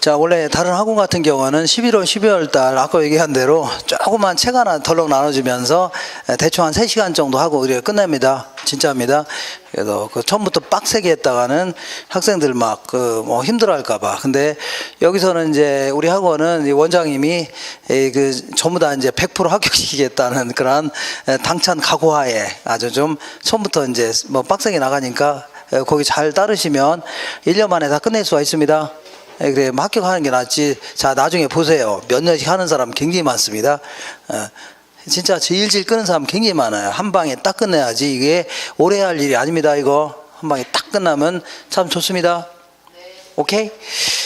자, 원래 다른 학원 같은 경우는 11월, 12월 달 아까 얘기한 대로 조그만 책 하나 덜렁 나눠주면서 대충 한 3시간 정도 하고 우리가 끝냅니다. 진짜입니다. 그래서 그 처음부터 빡세게 했다가는 학생들 막 뭐 힘들어 할까봐. 근데 여기서는 이제 우리 학원은 이 원장님이 전부 다 이제 100% 합격시키겠다는 그런 당찬 각오하에 아주 좀 처음부터 이제 뭐 빡세게 나가니까 거기 잘 따르시면 1년 만에 다 끝낼 수가 있습니다. 그래, 합격하는 게 낫지. 자, 나중에 보세요. 몇 년씩 하는 사람 굉장히 많습니다. 진짜 질질 끄는 사람 굉장히 많아요. 한 방에 딱 끝내야지. 이게 오래 할 일이 아닙니다. 이거 한 방에 딱 끝나면 참 좋습니다. 오케이?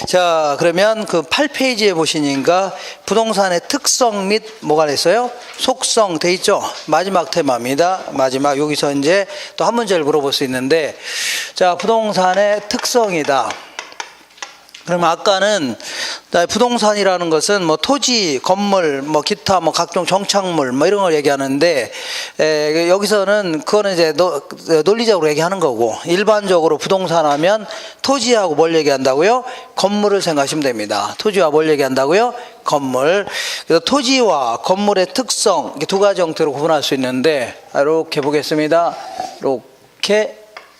자, 그러면 그 8페이지에 보시니까 부동산의 특성 및 뭐가 됐어요? 속성 돼 있죠? 마지막 테마입니다. 마지막 여기서 이제 또 한 문제를 물어볼 수 있는데, 자, 부동산의 특성이다. 그러면 아까는 부동산이라는 것은 뭐 토지, 건물, 뭐 기타 뭐 각종 정착물 뭐 이런 걸 얘기하는데, 여기서는 그거는 이제 논리적으로 얘기하는 거고, 일반적으로 부동산 하면 토지하고 뭘 얘기한다고요? 건물을 생각하시면 됩니다. 토지와 뭘 얘기한다고요? 건물. 그래서 토지와 건물의 특성, 이렇게 두 가지 형태로 구분할 수 있는데, 이렇게 보겠습니다.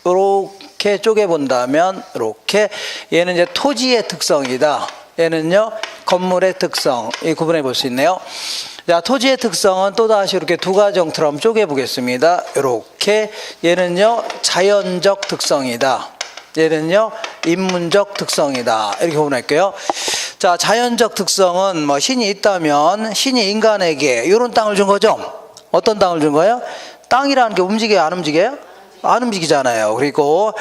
이렇게 쪼개 본다면 이렇게, 얘는 이제 토지의 특성이다. 얘는요 건물의 특성. 이 구분해 볼 수 있네요. 자, 토지의 특성은 또다시 이렇게 두 가지 형태로 한번 쪼개 보겠습니다. 이렇게, 얘는요 자연적 특성이다. 얘는요 인문적 특성이다. 이렇게 구분할게요. 자, 자연적 특성은 뭐 신이 있다면 신이 인간에게 이런 땅을 준 거죠. 어떤 땅을 준 거예요? 땅이라는 게 움직여요, 안 움직여요? 안 움직이잖아요. 그리고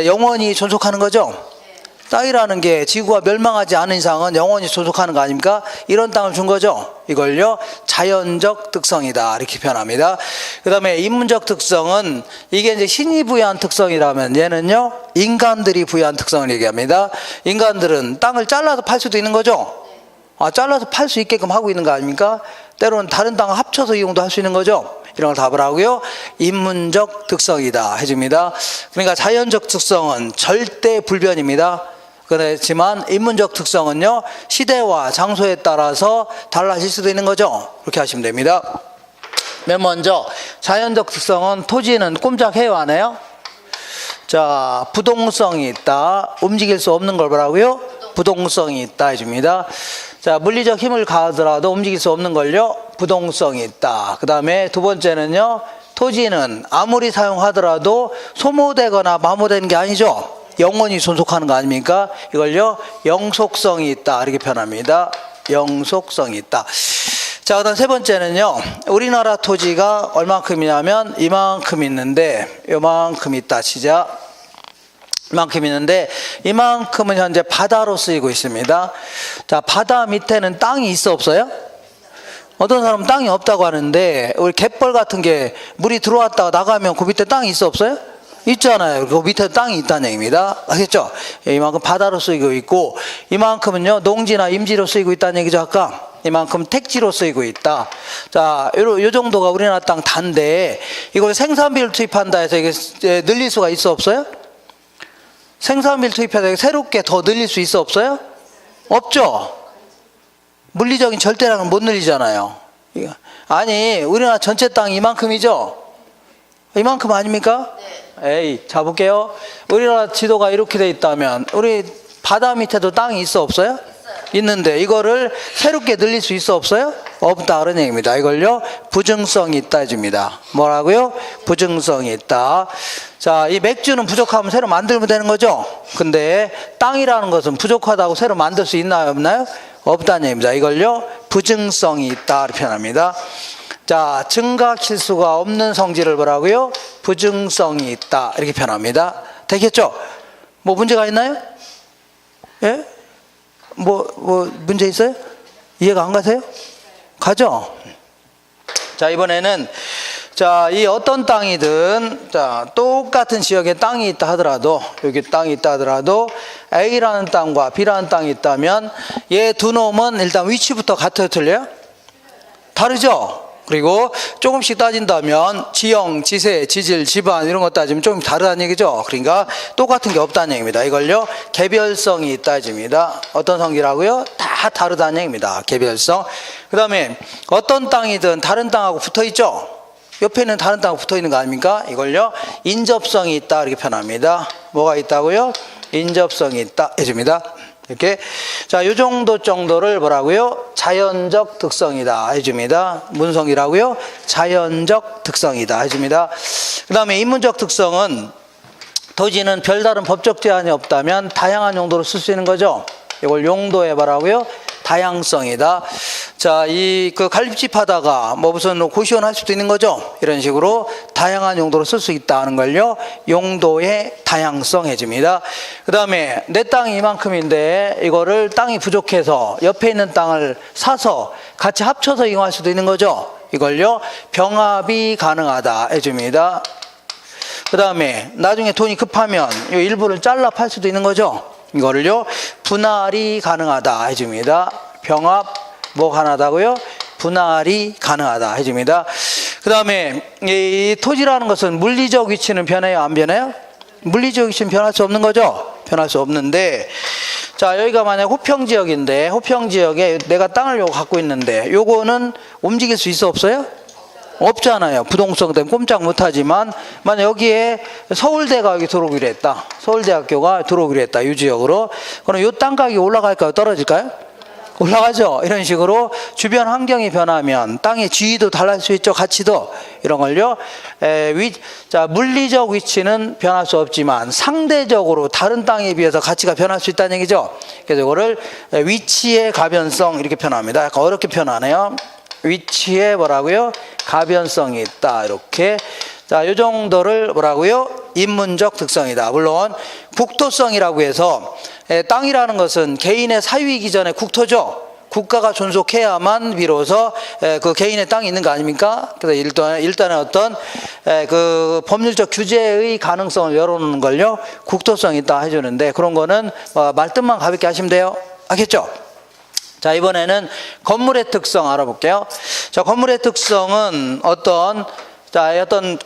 영원히 존속하는 거죠. 땅이라는 게 지구가 멸망하지 않은 이상은 영원히 존속하는 거 아닙니까? 이런 땅을 준 거죠. 이걸요 자연적 특성이다. 이렇게 표현합니다. 그 다음에 인문적 특성은 이게 이제 신이 부여한 특성이라면 얘는요 인간들이 부여한 특성을 얘기합니다. 인간들은 땅을 잘라서 팔 수도 있는 거죠. 잘라서 팔 수 있게끔 하고 있는 거 아닙니까? 때로는 다른 땅을 합쳐서 이용도 할 수 있는 거죠. 이런 걸 답을 하고요. 인문적 특성이다 해줍니다. 그러니까 자연적 특성은 절대 불변입니다. 그렇지만 인문적 특성은요 시대와 장소에 따라서 달라질 수도 있는 거죠. 그렇게 하시면 됩니다. 맨 먼저 자연적 특성은 토지는 꼼짝해요, 안 해요? 자, 부동성이 있다. 움직일 수 없는 걸 뭐라고요? 부동성이 있다 해줍니다. 자, 물리적 힘을 가하더라도 움직일 수 없는 걸요 부동성이 있다. 그 다음에 두 번째는요 토지는 아무리 사용하더라도 소모되거나 마모되는 게 아니죠. 영원히 존속하는 거 아닙니까? 이걸요 영속성이 있다. 이렇게 표현합니다. 영속성이 있다. 자, 그 다음 세 번째는요 우리나라 토지가 얼만큼이냐면 이만큼 있는데, 요만큼 있다 치자. 이만큼 있는데 이만큼은 현재 바다로 쓰이고 있습니다. 자, 바다 밑에는 땅이 있어 없어요? 어떤 사람은 땅이 없다고 하는데, 우리 갯벌 같은 게 물이 들어왔다가 나가면 그 밑에 땅이 있어 없어요? 있잖아요. 그 밑에 땅이 있다는 얘기입니다. 알겠죠? 이만큼 바다로 쓰이고 있고, 이만큼은요 농지나 임지로 쓰이고 있다는 얘기죠. 아까 이만큼 택지로 쓰이고 있다. 자, 요 정도가 우리나라 땅 단데, 이걸 생산비를 투입한다 해서 이게 늘릴 수가 있어 없어요? 생산비를 투입해서 새롭게 더 늘릴 수 있어 없어요? 없죠. 물리적인 절대량은 못 늘리잖아요. 아니, 우리나라 전체 땅이 이만큼이죠? 이만큼 아닙니까? 네. 에이, 자 볼게요. 우리나라 지도가 이렇게 돼 있다면 우리 바다 밑에도 땅이 있어 없어요? 있는데 이거를 새롭게 늘릴 수 있어 없어요? 없다 그런 얘기입니다. 이걸요 부증성이 있다 해줍니다. 뭐라고요? 부증성이 있다. 자, 이 맥주는 부족하면 새로 만들면 되는 거죠. 근데 땅이라는 것은 부족하다고 새로 만들 수 있나요, 없나요? 없다는 얘기입니다. 이걸요 부증성이 있다 이렇게 표현합니다. 자, 증가킬수가 없는 성질을 뭐라고요? 부증성이 있다 이렇게 표현합니다. 되겠죠? 뭐 문제가 있나요? 예? 뭐 문제 있어요? 이해가 안 가세요? 가죠? 자, 이번에는 자, 이 어떤 땅이든 자, 똑같은 지역에 땅이 있다 하더라도, 여기 땅이 있다 하더라도 A라는 땅과 B라는 땅이 있다면 얘 두 놈은 일단 위치부터 같아요, 틀려요? 다르죠? 그리고 조금씩 따진다면 지형, 지세, 지질, 지반 이런 거 따지면 좀 다르다는 얘기죠. 그러니까 똑같은 게 없다는 얘기입니다. 이걸요 개별성이 따집니다. 어떤 성기라고요? 다 다르다는 얘기입니다. 개별성. 그 다음에 어떤 땅이든 다른 땅하고 붙어있죠. 옆에 있는 다른 땅하고 붙어있는 거 아닙니까? 이걸요 인접성이 있다 이렇게 표현합니다. 뭐가 있다고요? 인접성이 있다 해줍니다. 이렇게. 자, 요 정도를 뭐라고요? 자연적 특성이다 해줍니다. 무슨 성이라고요? 자연적 특성이다 해줍니다. 그 다음에 인문적 특성은 토지는 별다른 법적 제한이 없다면 다양한 용도로 쓸 수 있는 거죠. 이걸 용도에 뭐라고요? 다양성이다. 자, 그 갈비집 하다가 뭐 무슨 고시원 할 수도 있는 거죠. 이런 식으로 다양한 용도로 쓸 수 있다는 걸요. 용도의 다양성 해줍니다. 그 다음에 내 땅이 이만큼인데 이거를 땅이 부족해서 옆에 있는 땅을 사서 같이 합쳐서 이용할 수도 있는 거죠. 이걸요. 병합이 가능하다 해줍니다. 그 다음에 나중에 돈이 급하면 이 일부를 잘라 팔 수도 있는 거죠. 이거를요 분할이 가능하다 해줍니다. 병합 뭐 가능하다고요? 분할이 가능하다 해줍니다. 그 다음에 이 토지라는 것은 물리적 위치는 변해요? 안 변해요? 물리적 위치는 변할 수 없는 거죠? 변할 수 없는데, 자, 여기가 만약 호평지역인데 호평지역에 내가 땅을 요거 갖고 있는데 요거는 움직일 수 있어 없어요? 없잖아요. 부동성 때문에 꼼짝 못하지만 만약 여기에 서울대가 여기 들어오기로 했다. 서울대학교가 들어오기로 했다. 이 지역으로. 그럼 이 땅 가격이 올라갈까요? 떨어질까요? 올라가죠. 이런 식으로 주변 환경이 변하면 땅의 지위도 달라질 수 있죠. 가치도. 이런 걸요. 자, 물리적 위치는 변할 수 없지만 상대적으로 다른 땅에 비해서 가치가 변할 수 있다는 얘기죠. 그래서 이거를 위치의 가변성 이렇게 표현합니다. 약간 어렵게 표현하네요. 위치에 뭐라고요? 가변성이 있다. 이렇게. 자, 요 정도를 뭐라고요? 인문적 특성이다. 물론 국토성이라고 해서 땅이라는 것은 개인의 사유이기 전에 국토죠. 국가가 존속해야만 비로소 그 개인의 땅이 있는 거 아닙니까? 그래서 일단은 어떤 그 법률적 규제의 가능성을 열어놓는 걸요 국토성이 있다 해주는데, 그런 거는 말뜻만 가볍게 하시면 돼요. 알겠죠? 자, 이번에는 건물의 특성 알아볼게요. 자, 건물의 특성은 어떤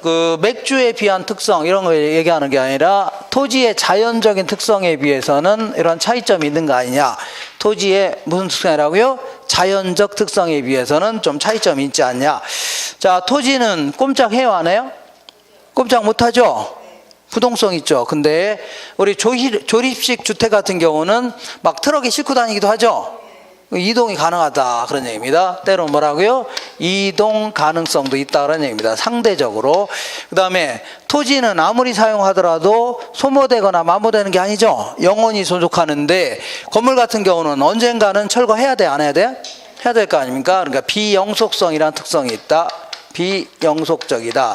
그 맥주에 비한 특성 이런 걸 얘기하는 게 아니라 토지의 자연적인 특성에 비해서는 이런 차이점이 있는 거 아니냐. 토지의 무슨 특성이라고요? 자연적 특성에 비해서는 좀 차이점이 있지 않냐. 자, 토지는 꼼짝해요 안 해요? 꼼짝 못하죠? 부동성 있죠. 근데 우리 조립식 주택 같은 경우는 막 트럭에 싣고 다니기도 하죠. 이동이 가능하다 그런 얘기입니다. 때로는 뭐라고요? 이동 가능성도 있다 그런 얘기입니다. 상대적으로. 그 다음에 토지는 아무리 사용하더라도 소모되거나 마모되는 게 아니죠. 영원히 존속하는데 건물 같은 경우는 언젠가는 철거해야 돼 안 해야 돼? 해야 될 거 아닙니까? 그러니까 비영속성이라는 특성이 있다. 비영속적이다.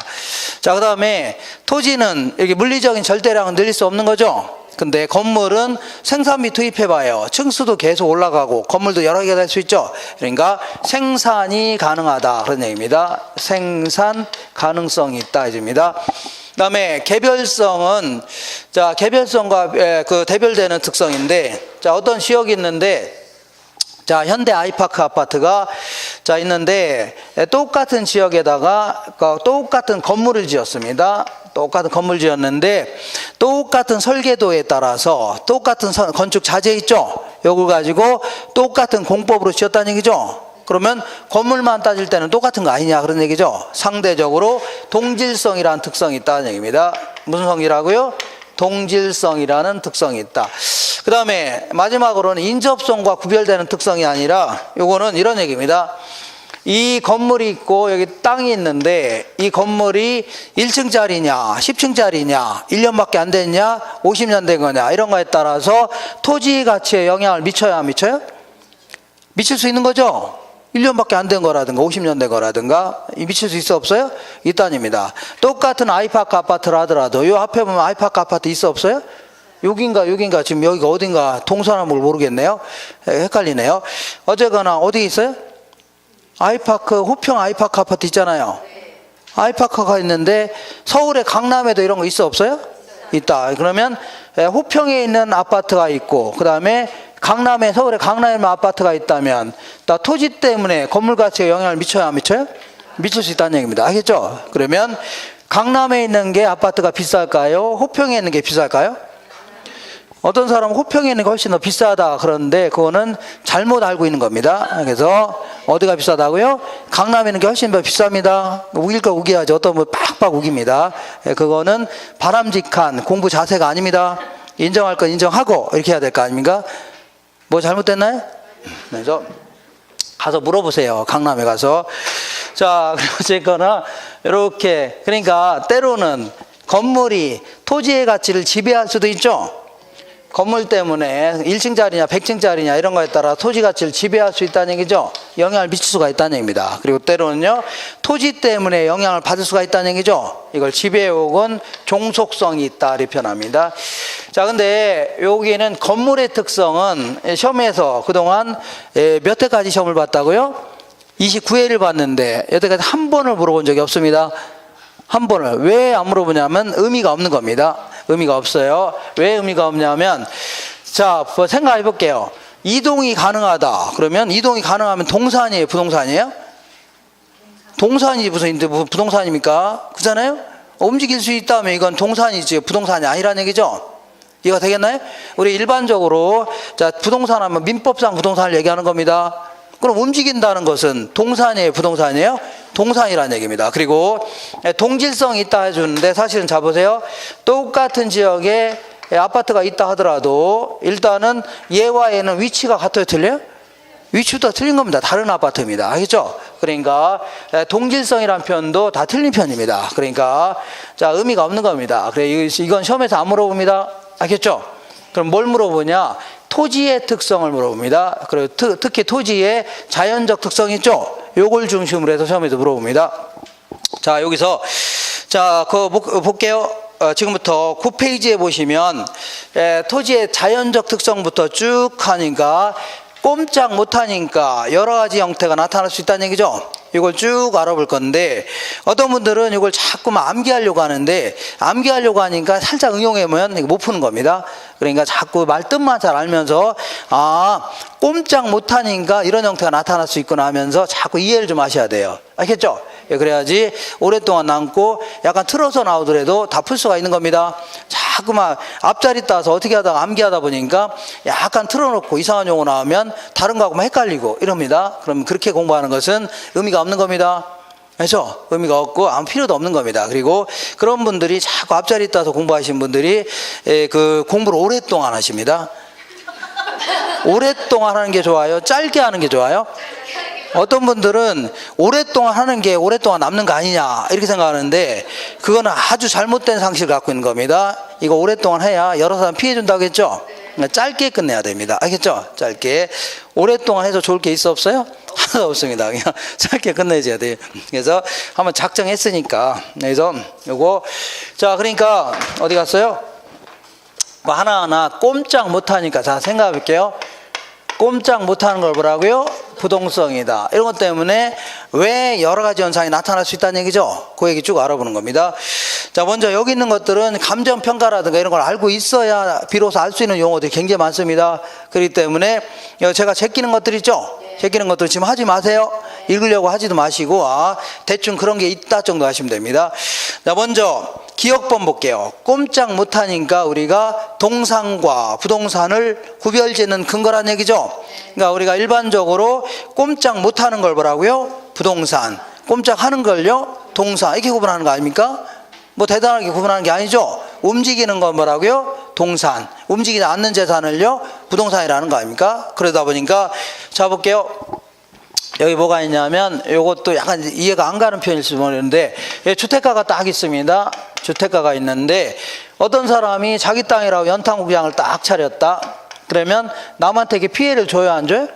자, 그 다음에 토지는 여기 물리적인 절대량은 늘릴 수 없는 거죠. 근데 건물은 생산비 투입해봐요. 층수도 계속 올라가고 건물도 여러 개가 될 수 있죠. 그러니까 생산이 가능하다 그런 얘기입니다. 생산 가능성이 있다 해줍니다. 그 다음에 개별성은, 자, 개별성과 그 대별되는 특성인데, 자, 어떤 지역이 있는데, 자, 현대 아이파크 아파트가 자 있는데 똑같은 지역에다가 똑같은 건물을 지었습니다. 똑같은 건물 지었는데 똑같은 설계도에 따라서 똑같은 건축 자재 있죠. 요걸 가지고 똑같은 공법으로 지었다는 얘기죠. 그러면 건물만 따질 때는 똑같은 거 아니냐 그런 얘기죠. 상대적으로 동질성이라는 특성이 있다는 얘기입니다. 무슨 성이라고요? 동질성이라는 특성이 있다. 그 다음에 마지막으로는 인접성과 구별되는 특성이 아니라 요거는 이런 얘기입니다. 이 건물이 있고 여기 땅이 있는데 이 건물이 1층짜리냐 10층짜리냐 1년밖에 안 됐냐 50년 된 거냐 이런 거에 따라서 토지 가치에 영향을 미쳐야 안 미쳐요? 미칠 수 있는 거죠. 1년밖에 안 된 거라든가 50년 된 거라든가 미칠 수 있어 없어요? 있다입니다. 똑같은 아이파크 아파트를 하더라도 요 앞에 보면 아이파크 아파트 있어 없어요? 여긴가 지금 여기가 어딘가 동서남북을 모르겠네요. 헷갈리네요. 어쨌거나 어디 있어요? 아이파크 호평 아이파크 아파트 있잖아요. 아이파크가 있는데 서울의 강남에도 이런 거 있어 없어요? 있다. 그러면 호평에 있는 아파트가 있고 그 다음에 강남에 서울의 강남에 아파트가 있다면 나 토지 때문에 건물 가치에 영향을 미쳐야 안 미쳐요? 미칠 수 있다는 얘기입니다. 알겠죠? 그러면 강남에 있는 게 아파트가 비쌀까요? 호평에 있는 게 비쌀까요? 어떤 사람은 호평에 있는 게 훨씬 더 비싸다 그러는데 그거는 잘못 알고 있는 겁니다. 그래서 어디가 비싸다고요? 강남에 있는 게 훨씬 더 비쌉니다. 우길 거 우겨야지. 어떤 분 팍팍 우깁니다. 그거는 바람직한 공부 자세가 아닙니다. 인정할 건 인정하고 이렇게 해야 될 거 아닙니까? 뭐 잘못됐나요? 그래서 가서 물어보세요. 강남에 가서. 자, 어쨌거나 이렇게, 그러니까 때로는 건물이 토지의 가치를 지배할 수도 있죠. 건물 때문에 1층짜리냐 100층짜리냐 이런 거에 따라 토지 가치를 지배할 수 있다는 얘기죠. 영향을 미칠 수가 있다는 얘기입니다. 그리고 때로는요 토지 때문에 영향을 받을 수가 있다는 얘기죠. 이걸 지배 혹은 종속성이 있다 이렇게 표현합니다. 자, 근데 여기는 건물의 특성은 시험에서 그동안 몇 회까지 시험을 봤다고요? 29회를 봤는데 여태까지 한 번을 물어본 적이 없습니다. 한 번을. 왜 안 물어보냐면 의미가 없는 겁니다. 의미가 없어요. 왜 의미가 없냐면, 자, 생각해 볼게요. 이동이 가능하다. 그러면 이동이 가능하면 동산이에요? 부동산이에요? 동산이지 무슨 부동산입니까? 그잖아요? 움직일 수 있다면 이건 동산이지 부동산이 아니라는 얘기죠. 이해가 되겠나요? 우리 일반적으로 자 부동산 하면 민법상 부동산을 얘기하는 겁니다. 그럼 움직인다는 것은 동산이에요? 부동산이에요? 동산이라는 얘기입니다. 그리고 동질성이 있다 해주는데 사실은 자 보세요. 똑같은 지역에 아파트가 있다 하더라도 일단은 얘와 얘는 위치가 같아요? 틀려요? 위치부터 틀린 겁니다. 다른 아파트입니다. 알겠죠? 그러니까 동질성이라는 표현도 다 틀린 편입니다. 그러니까 자 의미가 없는 겁니다. 그래 이건 시험에서 안 물어봅니다. 알겠죠? 그럼 뭘 물어보냐? 토지의 특성을 물어봅니다. 그리고 특히 토지의 자연적 특성이 있죠? 요걸 중심으로 해서 시험에도 물어봅니다. 자, 여기서 자, 그거 볼게요. 지금부터 9페이지에 보시면 토지의 자연적 특성부터 쭉 하니까 꼼짝 못하니까 여러 가지 형태가 나타날 수 있다는 얘기죠. 이걸 쭉 알아볼 건데 어떤 분들은 이걸 자꾸만 암기하려고 하는데 암기하려고 하니까 살짝 응용해보면 못 푸는 겁니다. 그러니까 자꾸 말뜻만 잘 알면서 꼼짝 못하니까 이런 형태가 나타날 수 있구나 하면서 자꾸 이해를 좀 하셔야 돼요. 알겠죠? 그래야지 오랫동안 남고 약간 틀어서 나오더라도 다 풀 수가 있는 겁니다. 자꾸만 앞자리 따서 어떻게 하다가 암기하다 보니까 약간 틀어놓고 이상한 용어 나오면 다른 거하고만 헷갈리고 이럽니다. 그럼 그렇게 공부하는 것은 의미가 없는 겁니다. 그렇죠? 의미가 없고 아무 필요도 없는 겁니다. 그리고 그런 분들이 자꾸 앞자리 따서 공부하신 분들이 그 공부를 오랫동안 하십니다. 오랫동안 하는 게 좋아요? 짧게 하는 게 좋아요? 어떤 분들은 오랫동안 하는 게 오랫동안 남는 거 아니냐 이렇게 생각하는데 그거는 아주 잘못된 상식을 갖고 있는 겁니다. 이거 오랫동안 해야 여러 사람 피해 준다고 했죠? 짧게 끝내야 됩니다. 알겠죠? 짧게. 오랫동안 해서 좋을 게 있어 없어요? 하나도 없습니다. 그냥 짧게 끝내줘야 돼요. 그래서 한번 작정했으니까. 그래서 요거 자 그러니까 어디 갔어요? 뭐 하나하나 꼼짝 못하니까 자 생각해 볼게요. 꼼짝 못하는 걸 뭐라고요? 부동성이다. 이런 것 때문에 왜 여러 가지 현상이 나타날 수 있다는 얘기죠. 그 얘기 쭉 알아보는 겁니다. 자, 먼저 여기 있는 것들은 감정평가라든가 이런 걸 알고 있어야 비로소 알 수 있는 용어들이 굉장히 많습니다. 그렇기 때문에 제가 제끼는 것들 있죠? 제끼는 것들 지금 하지 마세요. 읽으려고 하지도 마시고 대충 그런 게 있다 정도 하시면 됩니다. 자, 먼저 기억법 볼게요. 꼼짝 못하니까 우리가 동산과 부동산을 구별짓는 근거란 얘기죠. 그러니까 우리가 일반적으로 꼼짝 못하는 걸 뭐라고요? 부동산. 꼼짝하는 걸요? 동산. 이렇게 구분하는 거 아닙니까? 뭐 대단하게 구분하는 게 아니죠. 움직이는 건 뭐라고요? 동산. 움직이지 않는 재산을요? 부동산이라는 거 아닙니까? 그러다 보니까 자 볼게요. 여기 뭐가 있냐면 이것도 약간 이해가 안 가는 표현일지 모르는데 주택가가 딱 있습니다. 주택가가 있는데 어떤 사람이 자기 땅이라고 연탄국장을 딱 차렸다. 그러면 남한테 이렇게 피해를 줘야 안 줘요?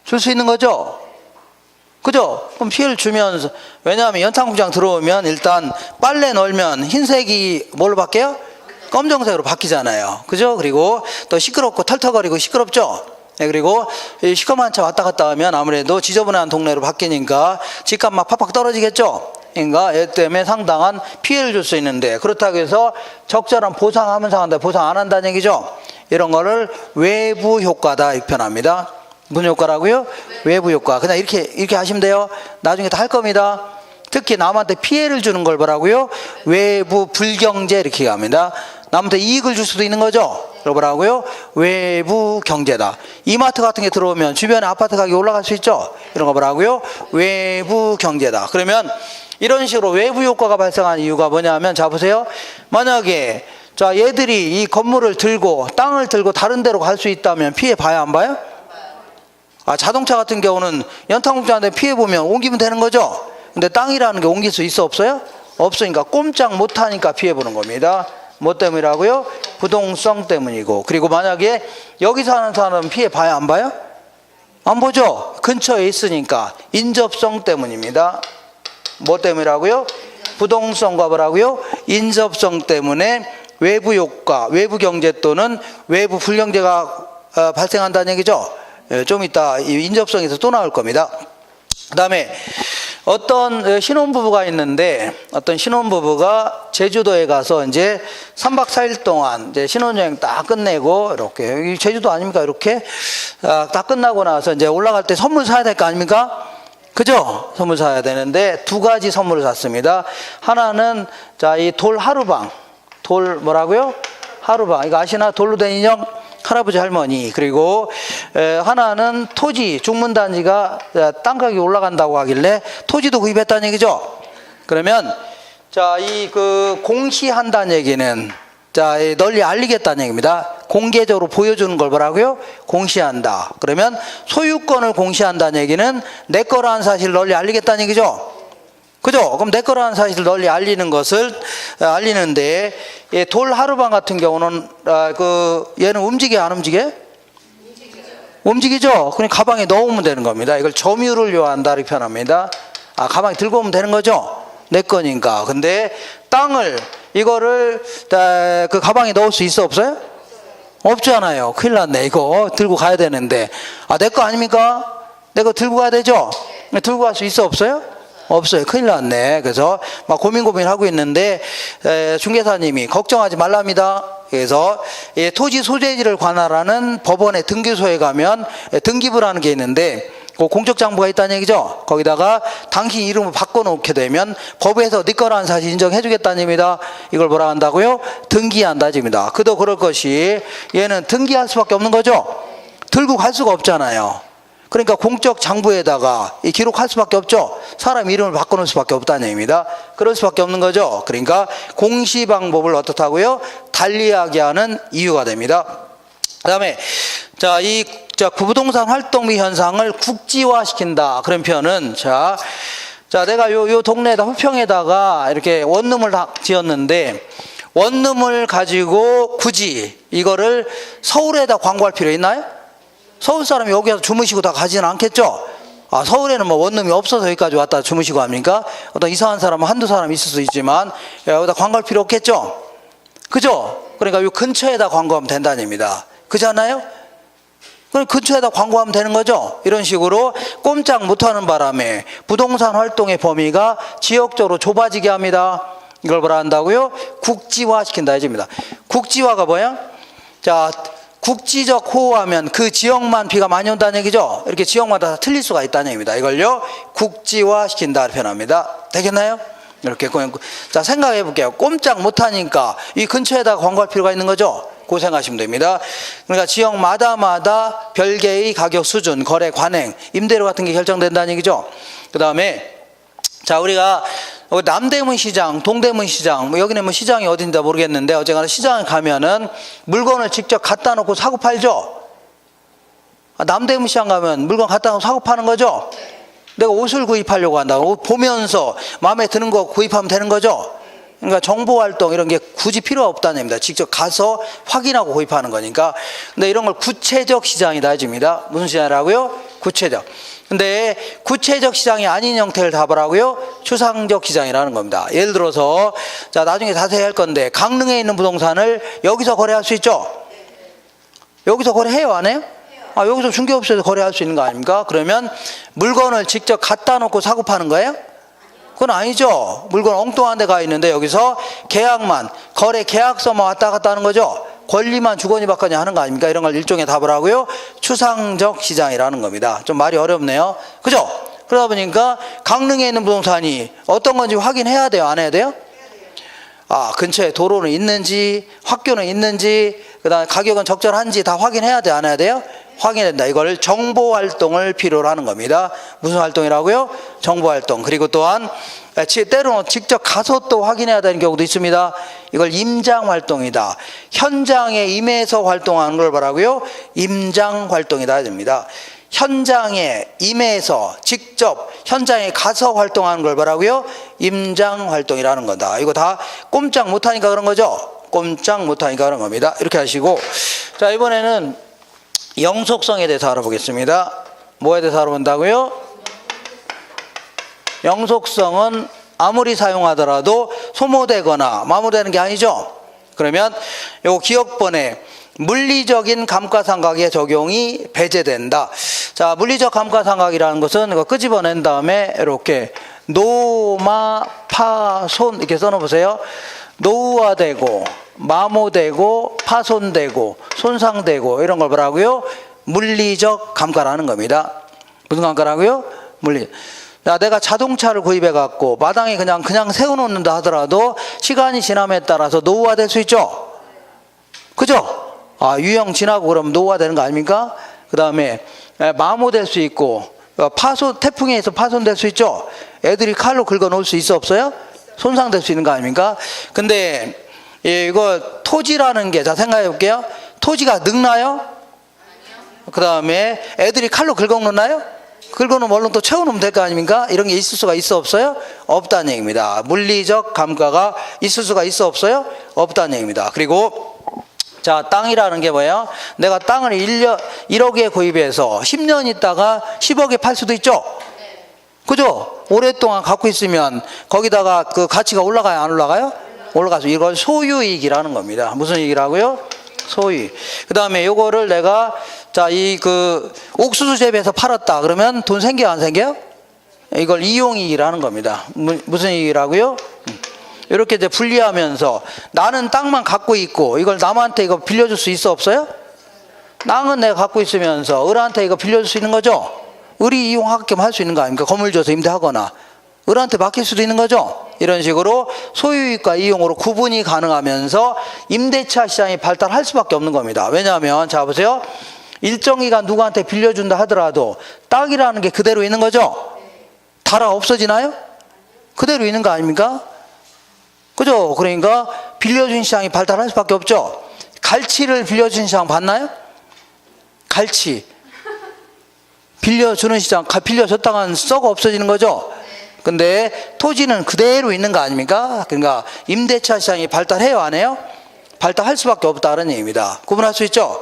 줄 수 있는 거죠? 그죠? 그럼 피해를 주면서 왜냐하면 연탄국장 들어오면 일단 빨래 널면 흰색이 뭘로 바뀌어요? 검정색으로 바뀌잖아요. 그죠? 그리고 또 시끄럽고 털털거리고 시끄럽죠? 네, 그리고 시커먼 차 왔다 갔다 하면 아무래도 지저분한 동네로 바뀌니까 집값 막 팍팍 떨어지겠죠? 그러니까 얘 때문에 상당한 피해를 줄 수 있는데 그렇다고 해서 적절한 보상하면서 한다, 보상 안 한다는 얘기죠? 이런 거를 외부 효과다 이렇게 표현합니다. 무슨 효과라고요? 외부 효과. 그냥 이렇게 하시면 돼요. 나중에 다 할 겁니다. 특히 남한테 피해를 주는 걸 뭐라고요? 외부 불경제 이렇게 합니다. 남한테 이익을 줄 수도 있는 거죠. 그걸 뭐라고요? 외부 경제다. 이마트 같은 게 들어오면 주변에 아파트 가격이 올라갈 수 있죠. 이런 거 뭐라고요? 외부 경제다. 그러면 이런 식으로 외부 효과가 발생하는 이유가 뭐냐면, 자 보세요. 만약에 자 얘들이 이 건물을 들고 땅을 들고 다른 데로 갈 수 있다면 피해 봐야 안 봐요? 자동차 같은 경우는 연탄공장한테 피해 보면 옮기면 되는 거죠. 근데 땅이라는 게 옮길 수 있어 없어요? 없으니까 꼼짝 못하니까 피해 보는 겁니다. 뭐 때문이라고요? 부동성 때문이고. 그리고 만약에 여기 사는 사람은 피해 봐야 안 봐요? 안 보죠. 근처에 있으니까 인접성 때문입니다. 뭐 때문이라고요? 부동성과 뭐라고요? 인접성 때문에 외부 효과, 외부 경제 또는 외부 불경제가 발생한다는 얘기죠. 좀 이따 이 인접성에서 또 나올 겁니다. 그 다음에 어떤 신혼부부가 있는데, 어떤 신혼부부가 제주도에 가서 이제 3박 4일 동안 이제 신혼여행 딱 끝내고, 이렇게, 제주도 아닙니까? 이렇게 딱 끝나고 나서 이제 올라갈 때 선물 사야 될 거 아닙니까? 그죠? 선물 사야 되는데 두 가지 선물을 샀습니다. 하나는 자, 이 돌 하루방. 돌 뭐라고요? 하루방. 이거 아시나? 돌로 된 인형? 할아버지 할머니. 그리고 하나는 토지, 중문단지가 땅가격이 올라간다고 하길래 토지도 구입했다는 얘기죠. 그러면 자, 이 그 공시한다는 얘기는 자, 널리 알리겠다는 얘기입니다. 공개적으로 보여주는 걸 뭐라고요? 공시한다. 그러면 소유권을 공시한다는 얘기는 내 거라는 사실을 널리 알리겠다는 얘기죠. 그죠? 그럼 내 거라는 사실을 널리 알리는 것을 알리는데, 돌 하루방 같은 경우는 얘는 움직여 안 움직여? 움직이죠. 그냥 가방에 넣으면 되는 겁니다. 이걸 점유를 요한다 이렇게 표현합니다. 가방에 들고 오면 되는 거죠. 내 거니까. 근데 땅을 이거를 그 가방에 넣을 수 있어 없어요? 없잖아요. 큰일 났네. 이거 들고 가야 되는데, 내 거 아닙니까? 내 거 들고 가야 되죠. 들고 갈 수 있어 없어요? 없어요. 큰일 났네. 그래서 막 고민하고 있는데 중개사님이 걱정하지 말랍니다. 그래서 토지 소재지를 관할하는 법원의 등기소에 가면 등기부를 하는 게 있는데, 그 공적장부가 있다는 얘기죠. 거기다가 당신 이름을 바꿔놓게 되면 법에서 네 거라는 사실 인정해 주겠다는 얘기입니다. 이걸 뭐라 한다고요? 등기한다 집니다. 그도 그럴 것이 얘는 등기할 수밖에 없는 거죠. 들고 갈 수가 없잖아요. 그러니까 공적 장부에다가 기록할 수밖에 없죠. 사람 이름을 바꿔놓을 수밖에 없다는 얘기입니다. 그럴 수밖에 없는 거죠. 그러니까 공시 방법을 어떻다고요? 달리하게 하는 이유가 됩니다. 그 다음에 자, 부동산 활동비 현상을 국지화시킨다. 그런 표현은 자, 내가 요 동네에다 후평에다가 이렇게 원룸을 지었는데, 원룸을 가지고 굳이 이거를 서울에다 광고할 필요 있나요? 서울 사람이 여기 와서 주무시고 다 가지는 않겠죠? 서울에는 뭐 원룸이 없어서 여기까지 왔다 주무시고 합니까? 어떤 이상한 사람은 한두 사람 있을 수 있지만, 여기다 광고할 필요 없겠죠? 그죠? 그러니까 요 근처에다 광고하면 된다는 얘기입니다. 그잖아요? 그럼 근처에다 광고하면 되는 거죠? 이런 식으로 꼼짝 못하는 바람에 부동산 활동의 범위가 지역적으로 좁아지게 합니다. 이걸 뭐라 한다고요? 국지화시킨다 해줍니다. 국지화가 뭐야? 자, 국지적 호우하면 그 지역만 비가 많이 온다는 얘기죠. 이렇게 지역마다 다 틀릴 수가 있다는 얘기입니다. 이걸요 국지화시킨다 표현합니다. 되겠나요? 이렇게. 자, 생각해 볼게요. 꼼짝 못하니까 이 근처에다가 광고할 필요가 있는 거죠. 그 생각하시면 됩니다. 그러니까 지역마다 별개의 가격 수준, 거래 관행, 임대료 같은 게 결정된다는 얘기죠. 그 다음에 자, 우리가 남대문 시장, 동대문 시장, 뭐 여기는 뭐 시장이 어딘지 모르겠는데, 어쨌거나 시장에 가면은 물건을 직접 갖다 놓고 사고 팔죠. 남대문 시장 가면 물건 갖다 놓고 사고 파는 거죠. 내가 옷을 구입하려고 한다고 옷 보면서 마음에 드는 거 구입하면 되는 거죠. 그러니까 정보활동 이런 게 굳이 필요 없다는 얘기입니다. 직접 가서 확인하고 구입하는 거니까. 근데 이런 걸 구체적 시장이다 해줍니다. 무슨 시장이라고요? 구체적. 근데 구체적 시장이 아닌 형태를 답하라고요? 추상적 시장이라는 겁니다. 예를 들어서 자, 나중에 자세히 할 건데, 강릉에 있는 부동산을 여기서 거래할 수 있죠? 여기서 거래해요, 안 해요? 여기서 중개업소에서 거래할 수 있는 거 아닙니까? 그러면 물건을 직접 갖다 놓고 사고 파는 거예요? 그건 아니죠. 물건 엉뚱한 데 가 있는데 여기서 계약만, 거래 계약서만 왔다 갔다 하는 거죠. 권리만 주거니 받거니 하는 거 아닙니까? 이런 걸 일종의 답을 하고요. 추상적 시장이라는 겁니다. 좀 말이 어렵네요. 그죠? 그러다 보니까 강릉에 있는 부동산이 어떤 건지 확인해야 돼요? 안 해야 돼요? 근처에 도로는 있는지, 학교는 있는지, 그 다음에 가격은 적절한지 다 확인해야 돼? 안 해야 돼요? 확인해야 된다. 이걸 정보 활동을 필요로 하는 겁니다. 무슨 활동이라고요? 정보 활동. 그리고 또한 때로는 직접 가서 또 확인해야 되는 경우도 있습니다. 이걸 임장 활동이다. 현장에 임해서 활동하는 걸 뭐라고요? 임장 활동이다 해야 됩니다. 현장에 임해서 직접 현장에 가서 활동하는 걸 뭐라고요? 임장 활동이라는 거다. 이거 다 꼼짝 못하니까 그런 거죠? 꼼짝 못하니까 그런 겁니다. 이렇게 하시고, 자, 이번에는 영속성에 대해서 알아보겠습니다. 뭐에 대해서 알아본다고요? 영속성은 아무리 사용하더라도 소모되거나 마모되는 게 아니죠. 그러면 요 기억번에 물리적인 감가상각의 적용이 배제된다. 자, 물리적 감가상각이라는 것은 이거 끄집어낸 다음에 이렇게 노마 파손 이렇게 써놓으세요. 노후화되고 마모되고 파손되고 손상되고 이런 걸 뭐라고요? 물리적 감가라는 겁니다. 무슨 감가라고요? 물리. 야, 내가 자동차를 구입해 갖고 마당에 그냥 세워놓는다 하더라도 시간이 지남에 따라서 노후화될 수 있죠. 그죠? 유형 지나고 그러면 노후화되는 거 아닙니까? 그 다음에 마모될 수 있고 태풍에 의해서 파손될 수 있죠. 애들이 칼로 긁어 놓을 수 있어 없어요? 손상될 수 있는 거 아닙니까? 근데 이거 토지라는 게, 자, 생각해 볼게요. 토지가 늙나요? 그 다음에 애들이 칼로 긁어 놓나요? 긁어놓으면 얼른 또 채워놓으면 될 거 아닙니까? 이런 게 있을 수가 있어 없어요? 없다는 얘기입니다. 물리적 감가가 있을 수가 있어 없어요? 없다는 얘기입니다. 그리고 자, 땅이라는 게 뭐예요? 내가 땅을 1억에 구입해서 10년 있다가 10억에 팔 수도 있죠? 그죠? 오랫동안 갖고 있으면 거기다가 그 가치가 올라가요? 안 올라가요? 올라가서 이걸 소유이익이라는 겁니다. 무슨 이익이라고요? 소유이익. 그 다음에 요거를 내가 자, 옥수수 재배해서 팔았다. 그러면 돈 생겨요? 안 생겨요? 이걸 이용이익이라는 겁니다. 무슨 이익이라고요? 이렇게 이제 분리하면서 나는 땅만 갖고 있고 이걸 남한테 이거 빌려줄 수 있어 없어요? 땅은 내가 갖고 있으면서 을한테 이거 빌려줄 수 있는 거죠? 을이 이용하게끔 할 수 있는 거 아닙니까? 건물 줘서 임대하거나 을한테 맡길 수도 있는 거죠? 이런 식으로 소유이익과 이용으로 구분이 가능하면서 임대차 시장이 발달할 수밖에 없는 겁니다. 왜냐하면 자 보세요. 일정 기간 누구한테 빌려준다 하더라도 땅이라는 게 그대로 있는 거죠? 달아 없어지나요? 그대로 있는 거 아닙니까? 그죠? 그러니까 빌려준 시장이 발달할 수밖에 없죠. 갈치를 빌려준 시장 봤나요? 갈치 빌려주는 시장, 빌려줬다간 썩어 없어지는 거죠. 근데 토지는 그대로 있는 거 아닙니까? 그러니까 임대차 시장이 발달해요, 안 해요? 발달할 수밖에 없다는 얘기입니다. 구분할 수 있죠?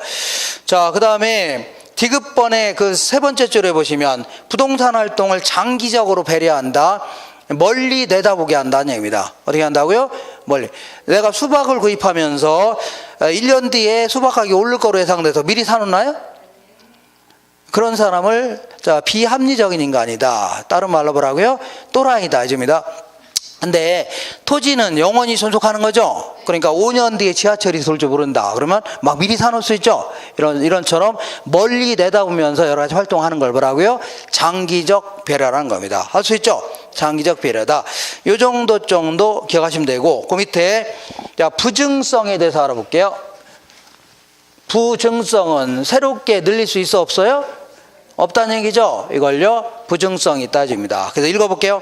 자, 그 다음에 디귿번의 그 세 번째 줄에 보시면 부동산 활동을 장기적으로 배려한다. 멀리 내다보게 한다는 얘기입니다. 어떻게 한다고요? 멀리. 내가 수박을 구입하면서 1년 뒤에 수박 가격이 오를 거로 예상돼서 미리 사놓나요? 그런 사람을 비합리적인 인간이다. 다른 말로 뭐라고요? 또라이다 이겁니다. 근데 토지는 영원히 존속하는 거죠. 그러니까 5년 뒤에 지하철이 돌 줄 모른다. 그러면 막 미리 사놓을 수 있죠. 이런처럼 멀리 내다보면서 여러 가지 활동하는 걸 뭐라고요? 장기적 배려라는 겁니다. 할 수 있죠. 장기적 배려다. 요 정도 기억하시면 되고, 그 밑에 부증성에 대해서 알아볼게요. 부증성은 새롭게 늘릴 수 있어 없어요? 없다는 얘기죠. 이걸요 부증성이 따집니다. 그래서 읽어볼게요.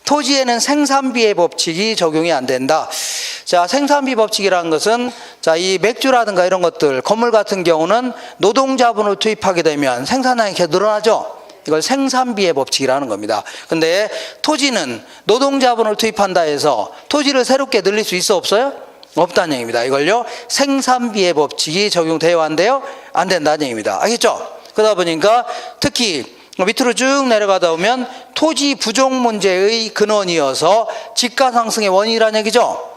토지에는 생산비의 법칙이 적용이 안 된다. 자, 생산비 법칙이라는 것은 이 맥주라든가 이런 것들, 건물 같은 경우는 노동자분을 투입하게 되면 생산량이 계속 늘어나죠. 이걸 생산비의 법칙이라는 겁니다. 근데 토지는 노동자분을 투입한다 해서 토지를 새롭게 늘릴 수 있어 없어요? 없다는 얘기입니다. 이걸요 생산비의 법칙이 적용돼야 한대요? 안 된다는 얘기입니다. 알겠죠? 그러다 보니까 특히 밑으로 쭉 내려가다 보면 토지 부족 문제의 근원이어서 집가 상승의 원인이라는 얘기죠.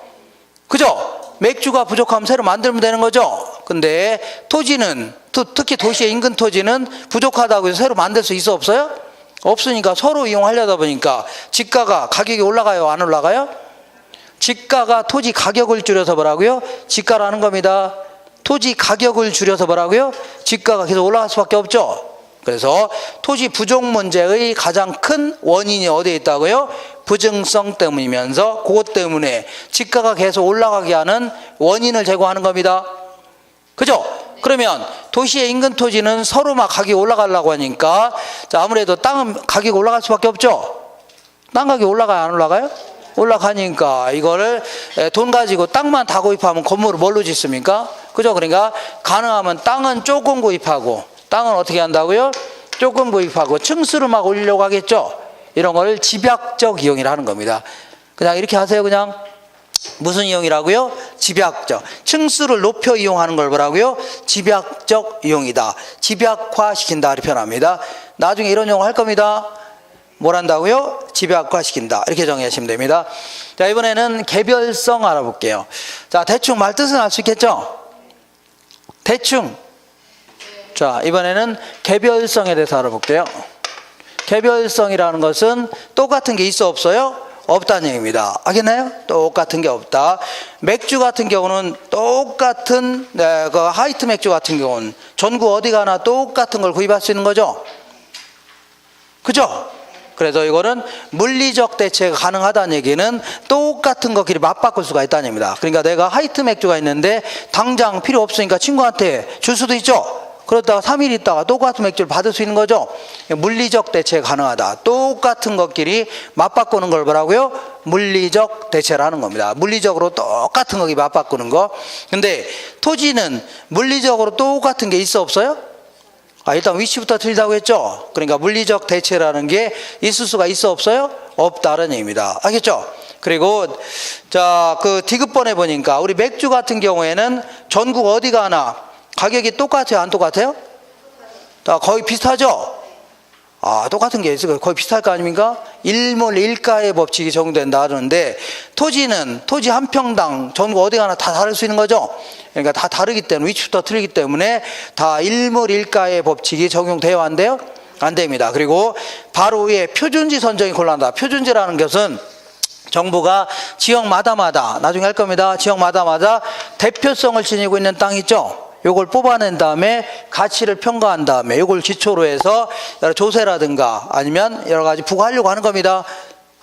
그죠? 맥주가 부족하면 새로 만들면 되는 거죠. 근데 토지는 특히 도시의 인근 토지는 부족하다고 해서 새로 만들 수 있어 없어요? 없으니까 서로 이용하려다 보니까 집가가 가격이 올라가요? 안 올라가요? 집가가 토지 가격을 줄여서 뭐라고요? 집가라는 겁니다. 토지 가격을 줄여서 뭐라고요? 집가가 계속 올라갈 수밖에 없죠. 그래서 토지 부족 문제의 가장 큰 원인이 어디에 있다고요? 부증성 때문이면서 그것 때문에 집가가 계속 올라가게 하는 원인을 제공하는 겁니다. 그죠? 그러면 도시의 인근 토지는 서로 막 가격이 올라가려고 하니까 자, 아무래도 땅은 가격이 올라갈 수밖에 없죠. 땅 가격이 올라가요, 안 올라가요? 올라가니까 이거를 돈 가지고 땅만 다 구입하면 건물을 뭘로 짓습니까? 그죠? 그러니까 가능하면 땅은 조금 구입하고, 땅은 어떻게 한다고요? 조금 구입하고 층수를 막 올리려고 하겠죠. 이런 걸 집약적 이용이라 하는 겁니다. 그냥 이렇게 하세요. 그냥 무슨 이용이라고요? 집약적. 층수를 높여 이용하는 걸 뭐라고요? 집약적 이용이다. 집약화시킨다 이렇게 표현합니다. 나중에 이런 용어 할 겁니다. 뭘 한다고요? 집약화시킨다 이렇게 정의하시면 됩니다. 자, 이번에는 개별성 알아볼게요. 자, 대충 말 뜻은 알 수 있겠죠? 대충. 자, 이번에는 개별성에 대해서 알아볼게요. 개별성이라는 것은 똑같은 게 있어 없어요? 없다는 얘기입니다. 알겠나요? 똑같은 게 없다. 맥주 같은 경우는 똑같은 그 하이트 맥주 같은 경우는 전국 어디 가나 똑같은 걸 구입할 수 있는 거죠. 그죠? 그래서 이거는 물리적 대체가 가능하다는 얘기는 똑같은 것끼리 맞바꿀 수가 있다는 얘기입니다. 그러니까 내가 하이트 맥주가 있는데 당장 필요 없으니까 친구한테 줄 수도 있죠. 그러다가 3일 있다가 똑같은 맥주를 받을 수 있는 거죠. 물리적 대체가 가능하다. 똑같은 것끼리 맞바꾸는 걸 뭐라고요? 물리적 대체라는 겁니다. 물리적으로 똑같은 것끼리 맞바꾸는 거. 근데 토지는 물리적으로 똑같은 게 있어 없어요? 일단 위치부터 틀리다고 했죠. 그러니까 물리적 대체라는 게 있을 수가 있어 없어요? 없다는 얘기입니다. 알겠죠? 그리고 자, 그 디귿번에 보니까 우리 맥주 같은 경우에는 전국 어디 가나 가격이 똑같아요? 안 똑같아요? 다 거의 비슷하죠? 똑같은 게 있어요. 거의 비슷할 거 아닙니까? 일몰 일가의 법칙이 적용된다 하는데 토지는 토지 한 평당 전국 어디 가나 다 다를 수 있는 거죠. 그러니까 다 다르기 때문에 위치부터 틀리기 때문에 다 일몰 일가의 법칙이 적용돼야 한대요? 안 됩니다. 그리고 바로 위에 표준지 선정이 곤란하다. 표준지라는 것은 정부가 지역마다 나중에 할 겁니다. 지역마다 대표성을 지니고 있는 땅 있죠. 요걸 뽑아낸 다음에 가치를 평가한 다음에 요걸 기초로 해서 여러 조세라든가 아니면 여러 가지 부과하려고 하는 겁니다.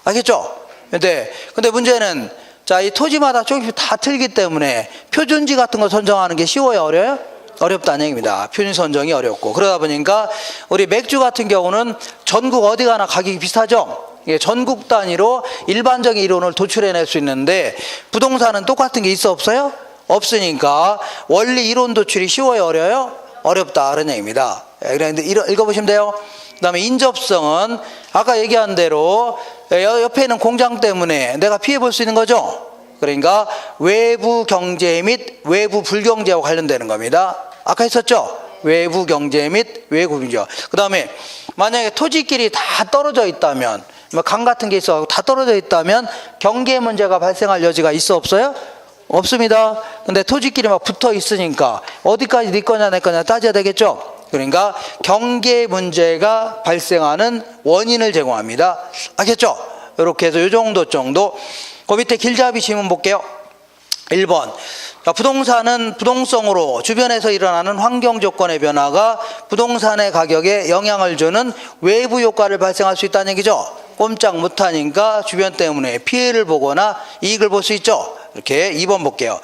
알겠죠? 근데 문제는 자, 이 토지마다 조금씩 다 틀기 때문에 표준지 같은 거 선정하는 게 쉬워요? 어려워요? 어렵다는 얘기입니다. 표준 선정이 어렵고 그러다 보니까 우리 맥주 같은 경우는 전국 어디 가나 가격이 비슷하죠? 전국 단위로 일반적인 이론을 도출해낼 수 있는데 부동산은 똑같은 게 있어 없어요? 없으니까 원리 이론 도출이 쉬워요? 어려워요? 어렵다 그런 얘기입니다. 그런데 읽어보시면 돼요. 그 다음에 인접성은 아까 얘기한 대로 옆에 있는 공장 때문에 내가 피해 볼 수 있는 거죠. 그러니까 외부 경제 및 외부 불경제와 관련되는 겁니다. 아까 했었죠. 외부 경제 및 외부 불경. 그 다음에 만약에 토지끼리 다 떨어져 있다면 강 같은 게 있어 다 떨어져 있다면 경계 문제가 발생할 여지가 있어 없어요? 없습니다. 근데 토지끼리 막 붙어 있으니까 어디까지 네 거냐 내 거냐 따져야 되겠죠. 그러니까 경계 문제가 발생하는 원인을 제공합니다. 알겠죠? 이렇게 해서 이 정도. 그 밑에 길잡이 질문 볼게요. 1번. 부동산은 부동성으로 주변에서 일어나는 환경 조건의 변화가 부동산의 가격에 영향을 주는 외부 효과를 발생할 수 있다는 얘기죠. 꼼짝 못하니까 주변 때문에 피해를 보거나 이익을 볼 수 있죠. 이렇게 2번 볼게요.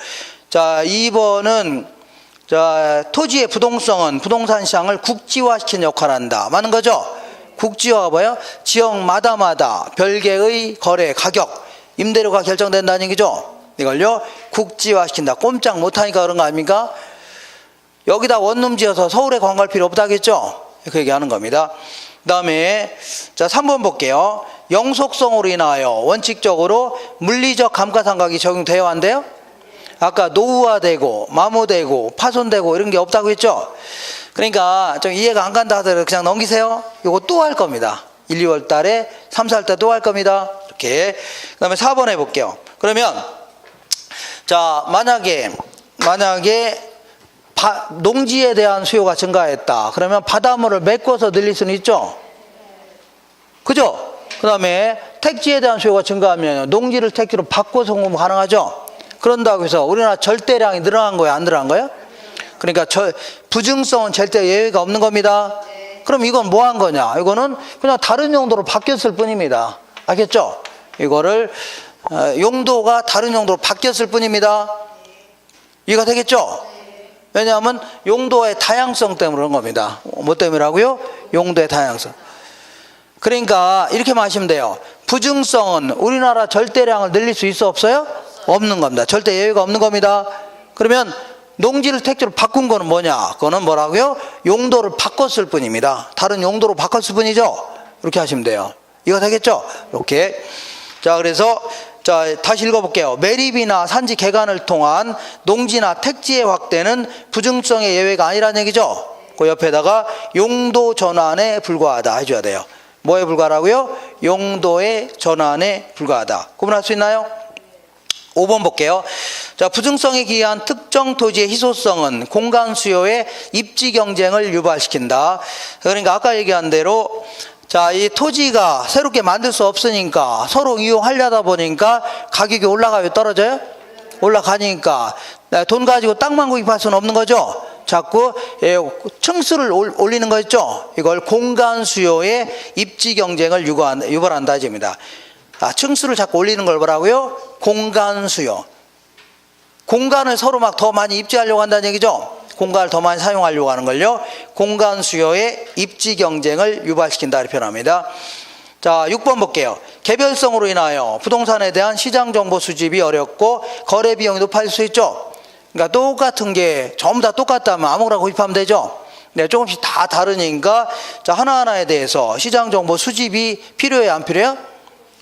자, 2번은 자, 토지의 부동성은 부동산 시장을 국지화시키는 역할을 한다. 맞는 거죠? 국지화가 뭐예요? 지역마다 별개의 거래 가격, 임대료가 결정된다는 얘기죠. 이걸요 국지화시킨다. 꼼짝 못하니까 그런 거 아닙니까? 여기다 원룸 지어서 서울에 관광할 필요 없다겠죠? 그 얘기하는 겁니다. 그 다음에 자 3번 볼게요. 영속성으로 인하여 원칙적으로 물리적 감가상각이 적용되어야 한대요. 아까 노후화되고 마모되고 파손되고 이런 게 없다고 했죠. 그러니까 좀 이해가 안 간다 하더라도 그냥 넘기세요. 이거 또 할 겁니다. 1, 2월 달에 3, 4월 달 또 할 겁니다. 이렇게. 그 다음에 4번 해볼게요. 그러면 자 만약에 농지에 대한 수요가 증가했다. 그러면 바닷물을 메꿔서 늘릴 수는 있죠. 그죠? 그 다음에 택지에 대한 수요가 증가하면 농지를 택지로 바꿔서 공급 가능하죠. 그런다고 해서 우리나라 절대량이 늘어난 거예요? 안 늘어난 거예요? 그러니까 부증성은 절대 예외가 없는 겁니다. 그럼 이건 뭐 한 거냐? 이거는 그냥 다른 용도로 바뀌었을 뿐입니다. 알겠죠? 이거를 용도가 다른 용도로 바뀌었을 뿐입니다. 이해가 되겠죠? 왜냐하면 용도의 다양성 때문에 그런 겁니다. 뭐 때문이라고요? 용도의 다양성. 그러니까 이렇게 마시면 돼요. 부증성은 우리나라 절대량을 늘릴 수 있어 없어요? 없는 겁니다. 절대 예외가 없는 겁니다. 그러면 농지를 택지로 바꾼 거는 뭐냐? 그거는 뭐라고요? 용도를 바꿨을 뿐입니다. 다른 용도로 바꿨을 뿐이죠. 이렇게 하시면 돼요. 이거 되겠죠? 이렇게. 자, 그래서 자, 다시 읽어볼게요. 매립이나 산지 개간을 통한 농지나 택지의 확대는 부증성의 예외가 아니라는 얘기죠. 그 옆에다가 용도 전환에 불과하다 해줘야 돼요. 뭐에 불과하라고요? 용도의 전환에 불과하다. 구분할 수 있나요? 5번 볼게요. 자, 부증성에 기한 특정 토지의 희소성은 공간 수요의 입지 경쟁을 유발시킨다. 그러니까 아까 얘기한 대로 자, 이 토지가 새롭게 만들 수 없으니까 서로 이용하려다 보니까 가격이 올라가요? 떨어져요? 올라가니까 돈 가지고 땅만 구입할 수는 없는 거죠. 자꾸 층수를 올리는 거 있죠. 이걸 공간 수요의 입지 경쟁을 유발한다 이제입니다. 층수를 자꾸 올리는 걸 뭐라고요? 공간 수요. 공간을 서로 막 더 많이 입지하려고 한다는 얘기죠. 공간을 더 많이 사용하려고 하는 걸요. 공간 수요의 입지 경쟁을 유발시킨다 이렇게 표현합니다. 자, 6번 볼게요. 개별성으로 인하여 부동산에 대한 시장 정보 수집이 어렵고 거래 비용이 높아질 수 있죠. 그러니까 똑같은 게 전부 다 똑같다면 아무거나 구입하면 되죠. 네, 조금씩 다 다르니까 자, 하나하나에 대해서 시장 정보 수집이 필요해요, 안 필요해요?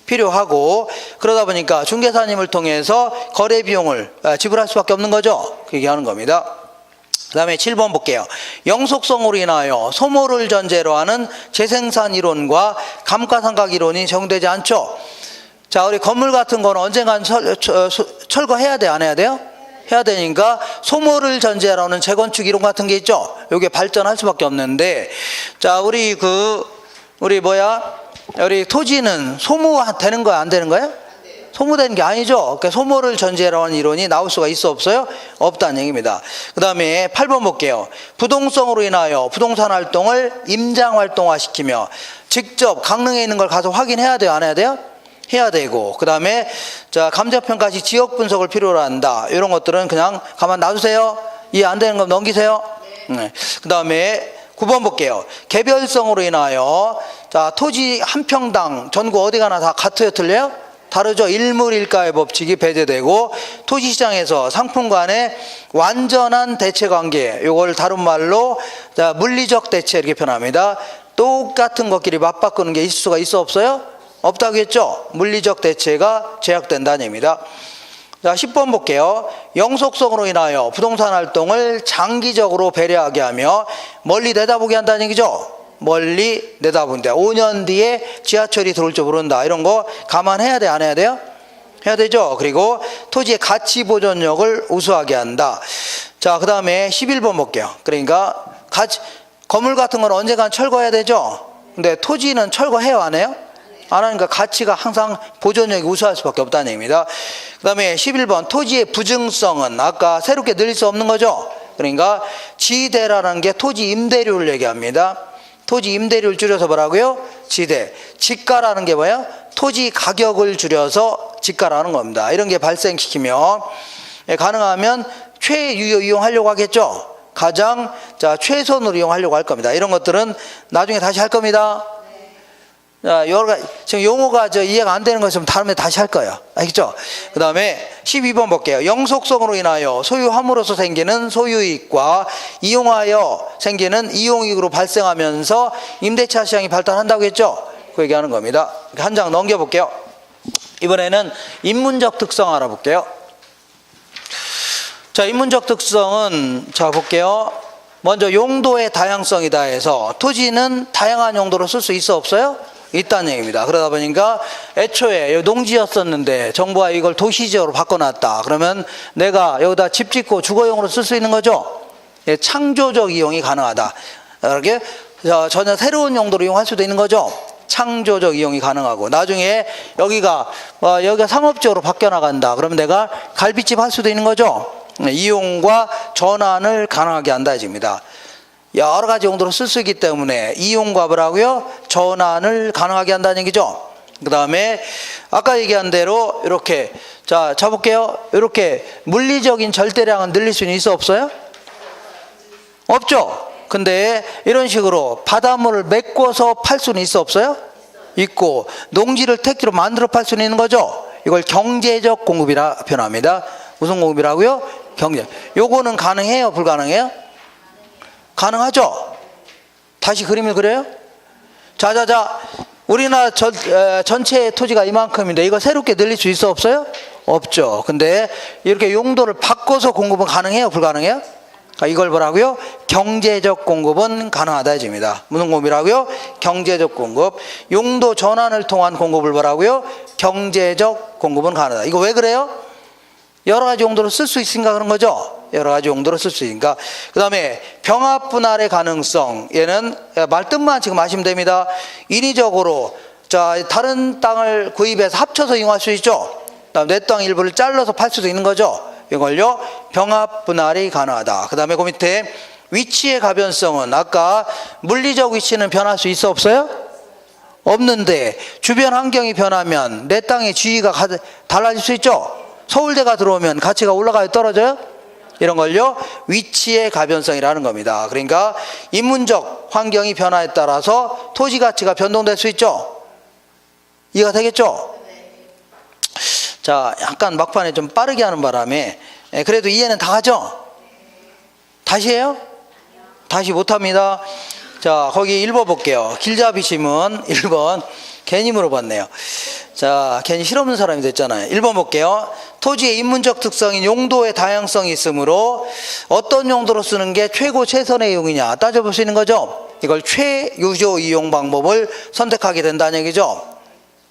필요하고 그러다 보니까 중개사님을 통해서 거래 비용을 지불할 수밖에 없는 거죠. 그 얘기하는 겁니다. 그 다음에 7번 볼게요. 영속성으로 인하여 소모를 전제로 하는 재생산 이론과 감가상각 이론이 적용되지 않죠. 자, 우리 건물 같은 거는 언젠간 철거해야 돼요? 안 해야 돼요? 해야 되니까 소모를 전제로 하는 재건축 이론 같은 게 있죠. 이게 발전할 수밖에 없는데 자, 우리 토지는 소모되는 거야? 안 되는 거야? 소모되는 게 아니죠. 그러니까 소모를 전제로 하는 이론이 나올 수가 있어 없어요? 없다는 얘기입니다. 그 다음에 8번 볼게요. 부동성으로 인하여 부동산 활동을 임장 활동화시키며 직접 강릉에 있는 걸 가서 확인해야 돼요? 안 해야 돼요? 해야 되고 그 다음에 자, 감정평가시 지역 분석을 필요로 한다. 이런 것들은 그냥 가만 놔두세요. 이해 안 되는 건 넘기세요. 네. 그 다음에 9번 볼게요. 개별성으로 인하여 자, 토지 한 평당 전국 어디 가나 다 같아요? 틀려요? 다르죠. 일물일가의 법칙이 배제되고 토지시장에서 상품 간의 완전한 대체관계, 이걸 다른 말로 자, 물리적 대체 이렇게 표현합니다. 똑같은 것끼리 맞바꾸는 게 있을 수가 있어 없어요? 없다겠죠. 물리적 대체가 제약된다는 얘기입니다. 자, 10번 볼게요. 영속성으로 인하여 부동산 활동을 장기적으로 배려하게 하며 멀리 내다보게 한다는 얘기죠. 멀리 내다본다. 5년 뒤에 지하철이 들어올 줄 모른다. 이런 거 감안해야 돼? 안 해야 돼요? 해야 되죠. 그리고 토지의 가치 보존력을 우수하게 한다. 자, 그 다음에 11번 볼게요. 그러니까 건물 같은 건 언젠간 철거해야 되죠. 근데 토지는 철거해요? 안 해요? 안 하니까 가치가 항상 보존력이 우수할 수밖에 없다는 얘기입니다. 그 다음에 11번 토지의 부증성은 아까 새롭게 늘릴 수 없는 거죠. 그러니까 지대라는 게 토지 임대료를 얘기합니다. 토지 임대료를 줄여서 뭐라고요? 지대. 지가라는 게 뭐예요? 토지 가격을 줄여서 지가라는 겁니다. 이런 게 발생시키면 가능하면 최유효 이용하려고 하겠죠. 가장 최선으로 이용하려고 할 겁니다. 이런 것들은 나중에 다시 할 겁니다. 자, 여러 가지 지금 용어가 이해가 안 되는 거 있으면 다음에 다시 할 거예요. 알겠죠? 그 다음에 12번 볼게요. 영속성으로 인하여 소유함으로써 생기는 소유이익과 이용하여 생기는 이용이익으로 발생하면서 임대차 시장이 발달한다고 했죠? 그 얘기하는 겁니다. 한 장 넘겨볼게요. 이번에는 인문적 특성 알아볼게요. 자, 인문적 특성은 자 볼게요. 먼저 용도의 다양성이다 해서 토지는 다양한 용도로 쓸 수 있어 없어요? 있다는 얘기입니다. 그러다 보니까 애초에 농지였었는데 정부가 이걸 도시지역으로 바꿔놨다. 그러면 내가 여기다 집 짓고 주거용으로 쓸 수 있는 거죠. 창조적 이용이 가능하다. 이렇게 전혀 새로운 용도로 이용할 수도 있는 거죠. 창조적 이용이 가능하고 나중에 여기가 상업지역으로 바뀌어 나간다. 그러면 내가 갈비집 할 수도 있는 거죠. 이용과 전환을 가능하게 한다 해집니다. 여러 가지 용도로 쓸 수 있기 때문에 이용과 뭐라고요? 전환을 가능하게 한다는 얘기죠. 그 다음에 아까 얘기한 대로 이렇게 자 쳐볼게요. 이렇게 물리적인 절대량은 늘릴 수는 있어 없어요? 없죠. 근데 이런 식으로 바닷물을 메꿔서 팔 수는 있어 없어요? 있고 농지를 택지로 만들어 팔 수는 있는 거죠. 이걸 경제적 공급이라 표현합니다. 무슨 공급이라고요? 경제. 요거는 가능해요? 불가능해요? 가능하죠. 다시 그림을 그려요. 자자자 우리나라 전체 토지가 이만큼인데 이거 새롭게 늘릴 수 있어 없어요? 없죠. 근데 이렇게 용도를 바꿔서 공급은 가능해요? 불가능해요? 이걸 뭐라고요? 경제적 공급은 가능하다 해집니다. 무슨 공급이라고요? 경제적 공급. 용도 전환을 통한 공급을 뭐라고요? 경제적 공급은 가능하다. 이거 왜 그래요? 여러 가지 용도로 쓸 수 있으니까 그런 거죠. 여러 가지 용도로 쓸 수 있으니까. 그 다음에 병합 분할의 가능성. 얘는 말뜻만 지금 아시면 됩니다. 인위적으로 자 다른 땅을 구입해서 합쳐서 이용할 수 있죠. 그다음 내 땅 일부를 잘라서 팔 수도 있는 거죠. 이걸요 병합 분할이 가능하다. 그 다음에 그 밑에 위치의 가변성은 아까 물리적 위치는 변할 수 있어 없어요? 없는데 주변 환경이 변하면 내 땅의 지위가 달라질 수 있죠. 서울대가 들어오면 가치가 올라가요 떨어져요? 이런 걸요 위치의 가변성이라는 겁니다. 그러니까 인문적 환경이 변화에 따라서 토지 가치가 변동될 수 있죠. 이해가 되겠죠? 자 약간 막판에 좀 빠르게 하는 바람에 그래도 이해는 다 하죠? 다시 해요? 다시 못합니다. 자 거기 1번 볼게요. 길잡이심은 1번 괜히 물어봤네요. 자 괜히 실없는 사람이 됐잖아요. 1번 볼게요. 토지의 인문적 특성인 용도의 다양성이 있으므로 어떤 용도로 쓰는 게 최고 최선의 이용이냐 따져볼 수 있는 거죠. 이걸 최유효 이용 방법을 선택하게 된다는 얘기죠.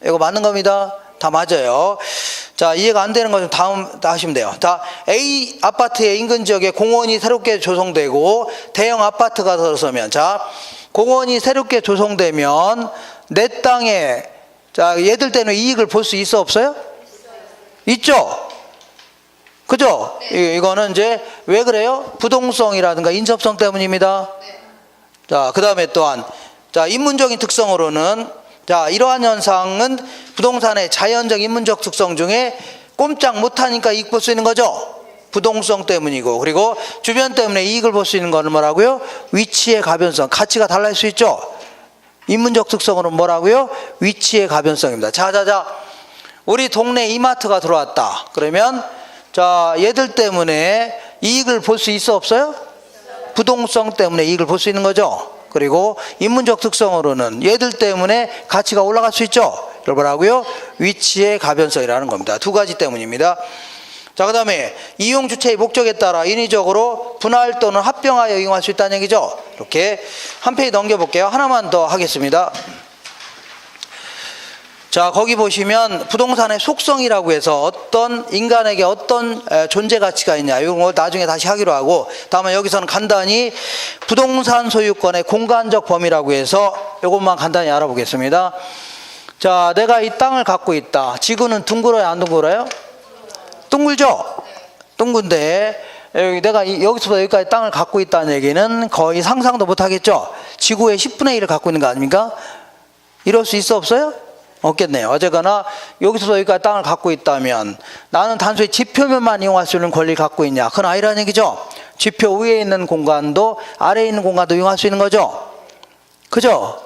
이거 맞는 겁니다. 다 맞아요. 자 이해가 안 되는 거 좀 다음 하시면 돼요. 자 A 아파트의 인근 지역에 공원이 새롭게 조성되고 대형 아파트가 들어서면 자 공원이 새롭게 조성되면 내 땅에 자 얘들 때문에 이익을 볼 수 있어 없어요? 있죠. 그죠? 이거는 이제 왜 그래요? 부동성이라든가 인접성 때문입니다. 자 그 다음에 또한 자 인문적인 특성으로는 자 이러한 현상은 부동산의 자연적 인문적 특성 중에 꼼짝 못하니까 이익 볼 수 있는 거죠. 부동성 때문이고 그리고 주변 때문에 이익을 볼 수 있는 거는 뭐라고요? 위치의 가변성 가치가 달라질 수 있죠. 인문적 특성으로는 뭐라고요? 위치의 가변성입니다. 자자자 우리 동네 이마트가 들어왔다. 그러면 자 얘들 때문에 이익을 볼 수 있어 없어요? 부동성 때문에 이익을 볼 수 있는 거죠. 그리고 인문적 특성으로는 얘들 때문에 가치가 올라갈 수 있죠. 이걸 뭐라고요? 위치의 가변성이라는 겁니다. 두 가지 때문입니다. 자, 그 다음에 이용 주체의 목적에 따라 인위적으로 분할 또는 합병하여 이용할 수 있다는 얘기죠. 이렇게 한 페이지 넘겨볼게요. 하나만 더 하겠습니다. 자 거기 보시면 부동산의 속성이라고 해서 어떤 인간에게 어떤 존재 가치가 있냐 이런 거 나중에 다시 하기로 하고 다만 여기서는 간단히 부동산 소유권의 공간적 범위라고 해서 이것만 간단히 알아보겠습니다. 자 내가 이 땅을 갖고 있다. 지구는 둥글어요 안 둥글어요? 둥글죠? 둥근데 내가 여기서부터 여기까지 땅을 갖고 있다는 얘기는 거의 상상도 못 하겠죠? 지구의 10분의 1을 갖고 있는 거 아닙니까? 이럴 수 있어 없어요? 없겠네요. 어쨌거나 여기서 여기까지 땅을 갖고 있다면 나는 단순히 지표면만 이용할 수 있는 권리를 갖고 있냐? 그건 아니라는 얘기죠. 지표 위에 있는 공간도 아래에 있는 공간도 이용할 수 있는 거죠. 그죠?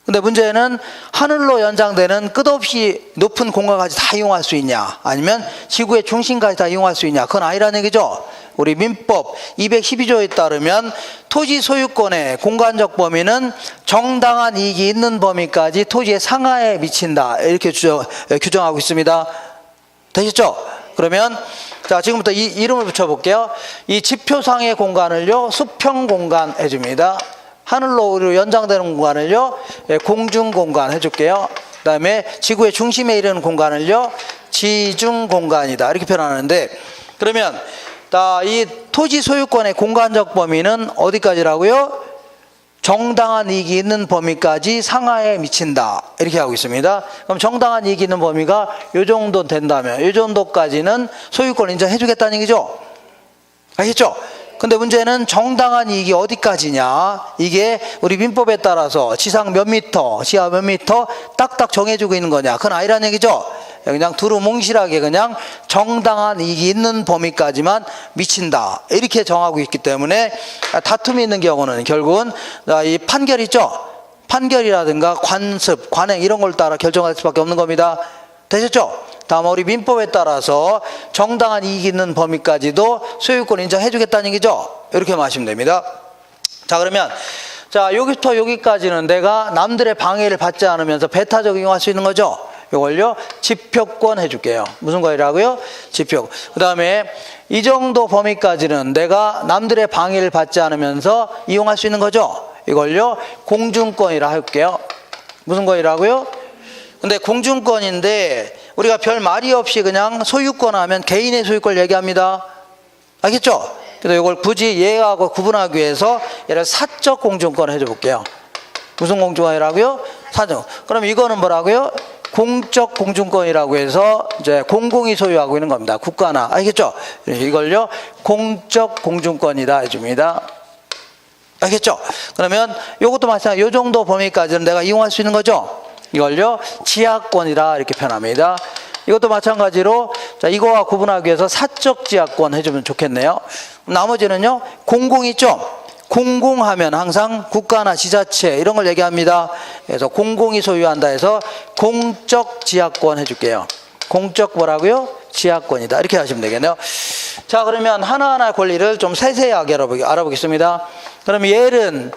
근데 문제는 하늘로 연장되는 끝없이 높은 공간까지 다 이용할 수 있냐? 아니면 지구의 중심까지 다 이용할 수 있냐? 그건 아니라는 얘기죠. 우리 민법 212조에 따르면 토지 소유권의 공간적 범위는 정당한 이익이 있는 범위까지 토지의 상하에 미친다. 이렇게 규정하고 있습니다. 되셨죠? 그러면 자 지금부터 이 이름을 붙여볼게요. 이 지표상의 공간을요 수평 공간 해줍니다. 하늘로 연장되는 공간을요 공중 공간 해줄게요. 그 다음에 지구의 중심에 이르는 공간을요 지중 공간이다. 이렇게 표현하는데 그러면 이 토지 소유권의 공간적 범위는 어디까지라고요? 정당한 이익이 있는 범위까지 상하에 미친다. 이렇게 하고 있습니다. 그럼 정당한 이익이 있는 범위가 이 정도 된다면 이 정도까지는 소유권을 인정해 주겠다는 얘기죠. 알겠죠? 근데 문제는 정당한 이익이 어디까지냐? 이게 우리 민법에 따라서 지상 몇 미터, 지하 몇 미터 딱딱 정해주고 있는 거냐? 그건 아니란 얘기죠? 그냥 두루뭉실하게 그냥 정당한 이익이 있는 범위까지만 미친다, 이렇게 정하고 있기 때문에 다툼이 있는 경우는 결국은 이 판결 있죠? 판결이라든가 관습, 관행 이런 걸 따라 결정할 수밖에 없는 겁니다. 되셨죠? 다음 우리 민법에 따라서 정당한 이익이 있는 범위까지도 소유권 인정해 주겠다는 얘기죠. 이렇게 마시면 됩니다. 자, 그러면 자, 여기부터 여기까지는 내가 남들의 방해를 받지 않으면서 배타적 이용할 수 있는 거죠. 이걸요 지표권 해줄게요. 무슨 거라고요? 지표. 그 다음에 이 정도 범위까지는 내가 남들의 방해를 받지 않으면서 이용할 수 있는 거죠. 이걸요 공중권이라 할게요. 무슨 거라고요? 근데 공중권인데 우리가 별 말이 없이 그냥 소유권 하면 개인의 소유권 얘기합니다. 알겠죠? 그래서 이걸 굳이 얘하고 구분하기 위해서 얘를 사적 공중권 해줘 볼게요. 무슨 공중권이라고요? 사적. 그럼 이거는 뭐라고요? 공적 공중권이라고 해서 이제 공공이 소유하고 있는 겁니다. 국가나. 알겠죠? 이걸요 공적 공중권이다 해줍니다. 알겠죠? 그러면 이것도 마찬가지로 이 정도 범위까지는 내가 이용할 수 있는 거죠. 이걸요 지하권이라 이렇게 표현합니다. 이것도 마찬가지로 자, 이거와 구분하기 위해서 사적 지하권 해주면 좋겠네요. 나머지는요 공공 있죠? 공공하면 항상 국가나 지자체 이런 걸 얘기합니다. 그래서 공공이 소유한다 해서 공적 지하권 해줄게요. 공적 뭐라고요? 지하권이다, 이렇게 하시면 되겠네요. 자, 그러면 하나하나 권리를 좀 세세하게 알아보겠습니다. 그러면 얘는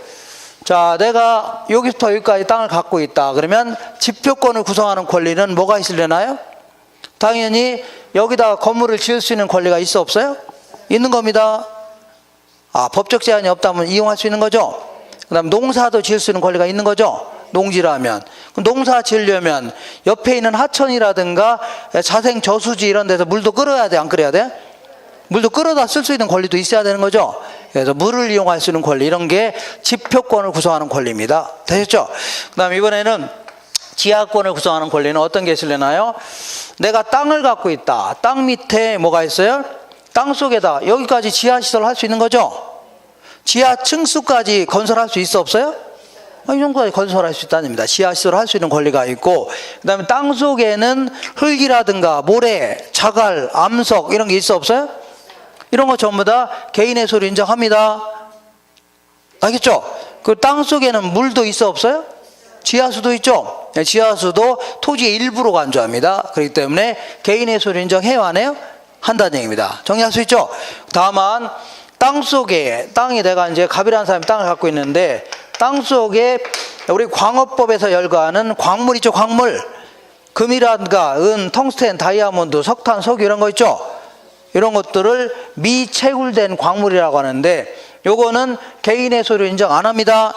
자, 내가 여기부터 여기까지 땅을 갖고 있다. 그러면 지표권을 구성하는 권리는 뭐가 있으려나요? 당연히 여기다가 건물을 지을 수 있는 권리가 있어 없어요? 있는 겁니다. 아, 법적 제한이 없다면 이용할 수 있는 거죠. 그 다음 농사도 지을 수 있는 권리가 있는 거죠. 농지라면. 농사 지으려면 옆에 있는 하천이라든가 자생 저수지 이런 데서 물도 끌어야 돼, 안 끌어야 돼? 물도 끌어다 쓸 수 있는 권리도 있어야 되는 거죠. 그래서 물을 이용할 수 있는 권리, 이런 게 지표권을 구성하는 권리입니다. 되셨죠? 그 다음에 이번에는 지하권을 구성하는 권리는 어떤 게 있으려나요? 내가 땅을 갖고 있다. 땅 밑에 뭐가 있어요? 땅 속에다 여기까지 지하시설 할 수 있는 거죠. 지하 층수까지 건설할 수 있어 없어요? 이 정도까지 건설할 수 있다는 겁니다. 지하시설 할 수 있는 권리가 있고, 그 다음에 땅 속에는 흙이라든가 모래, 자갈, 암석 이런 게 있어 없어요? 이런 거 전부 다 개인의 소유 인정합니다. 알겠죠? 그 땅 속에는 물도 있어 없어요? 지하수도 있죠? 지하수도 토지의 일부로 간주합니다. 그렇기 때문에 개인의 소유 인정해요, 안 해요? 한다는 얘기입니다. 정리할 수 있죠? 다만 땅 속에, 땅이 내가 이제 갑이라는 사람이 땅을 갖고 있는데 땅 속에 우리 광업법에서 열거하는 광물 있죠? 광물. 금이라든가 은, 텅스텐, 다이아몬드, 석탄, 석유 이런 거 있죠? 이런 것들을 미채굴된 광물이라고 하는데 요거는 개인의 소유 인정 안 합니다.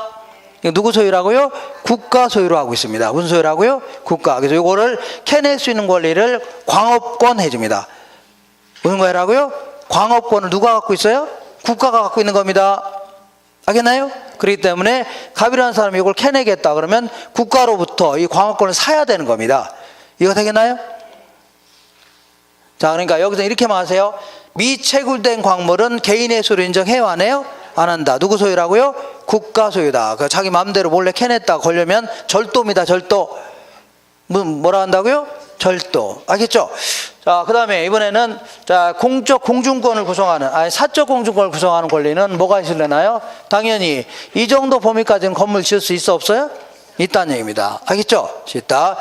이거 누구 소유라고요? 국가 소유로 하고 있습니다. 무슨 소유라고요? 국가. 그래서 요거를 캐낼 수 있는 권리를 광업권 해줍니다. 무슨 거라고요? 광업권을 누가 갖고 있어요? 국가가 갖고 있는 겁니다. 알겠나요? 그렇기 때문에 갑이라는 사람이 이걸 캐내겠다 그러면 국가로부터 이 광업권을 사야 되는 겁니다. 이거 되겠나요? 자, 그러니까 여기서 이렇게만 하세요. 미채굴된 광물은 개인의 소유 인정해요, 안 해요? 안 한다. 누구 소유라고요? 국가 소유다. 그 자기 마음대로 몰래 캐냈다 걸려면 절도입니다. 절도. 뭐라 한다고요? 절도. 알겠죠? 자, 그 다음에 이번에는 자, 공적 공중권을 구성하는, 아니 사적 공중권을 구성하는 권리는 뭐가 있으려나요? 당연히 이 정도 범위까지는 건물 지을 수 있어 없어요? 있다는 얘기입니다. 알겠죠? 있다.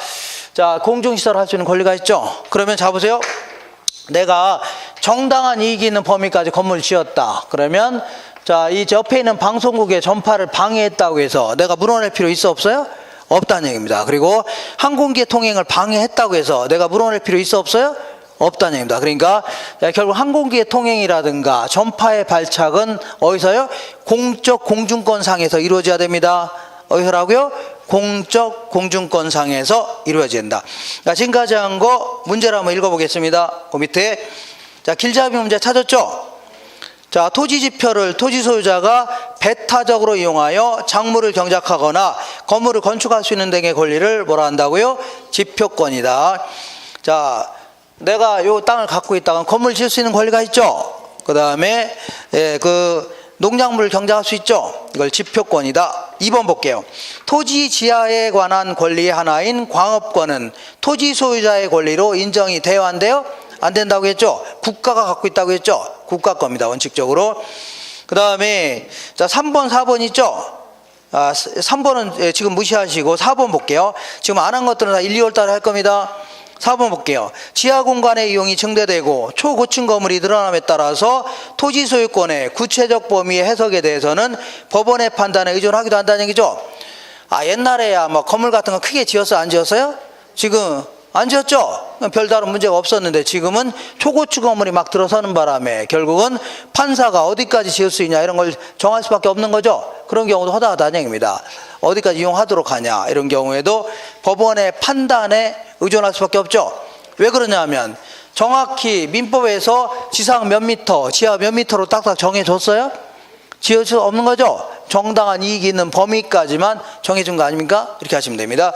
자, 공중시설 할 수 있는 권리가 있죠? 그러면 자 보세요. 내가 정당한 이익이 있는 범위까지 건물을 지었다. 그러면 자, 이 옆에 있는 방송국의 전파를 방해했다고 해서 내가 물어낼 필요 있어 없어요? 없다는 얘기입니다. 그리고 항공기의 통행을 방해했다고 해서 내가 물어낼 필요 있어 없어요? 없다는 얘기입니다. 그러니까 결국 항공기의 통행이라든가 전파의 발착은 어디서요? 공적 공중권상에서 이루어져야 됩니다. 어디서라고요? 공적 공중권상에서 이루어져야 된다. 자, 지금까지 한 거 문제를 한번 읽어보겠습니다. 그 밑에 자, 길잡이 문제 찾았죠? 자, 토지지표를 토지 소유자가 배타적으로 이용하여 작물을 경작하거나 건물을 건축할 수 있는 등의 권리를 뭐라 한다고요? 지표권이다. 자, 내가 요 땅을 갖고 있다가 건물 지을 수 있는 권리가 있죠? 그 다음에 그 농작물을 경작할 수 있죠. 이걸 지표권이다. 2번 볼게요. 토지 지하에 관한 권리의 하나인 광업권은 토지 소유자의 권리로 인정이 돼야 한대요? 안 된다고 했죠? 국가가 갖고 있다고 했죠? 국가 겁니다, 원칙적으로. 그 다음에 자 3번 4번 있죠? 3번은 지금 무시하시고 4번 볼게요. 지금 안 한 것들은 다 1, 2월 달에 할 겁니다. 4번 볼게요. 지하 공간의 이용이 증대되고 초고층 건물이 늘어남에 따라서 토지 소유권의 구체적 범위의 해석에 대해서는 법원의 판단에 의존하기도 한다는 얘기죠. 옛날에야 뭐 건물 같은 거 크게 지었어요? 안 지었어요? 지금 안 지었죠? 별다른 문제가 없었는데 지금은 초고층 건물이 막 들어서는 바람에 결국은 판사가 어디까지 지을 수 있냐 이런 걸 정할 수밖에 없는 거죠. 그런 경우도 허다하다는 얘기입니다. 어디까지 이용하도록 하냐 이런 경우에도 법원의 판단에 의존할 수밖에 없죠. 왜 그러냐 하면 정확히 민법에서 지상 몇 미터, 지하 몇 미터로 딱딱 정해줬어요? 지을 수 없는 거죠. 정당한 이익이 있는 범위까지만 정해준 거 아닙니까? 이렇게 하시면 됩니다.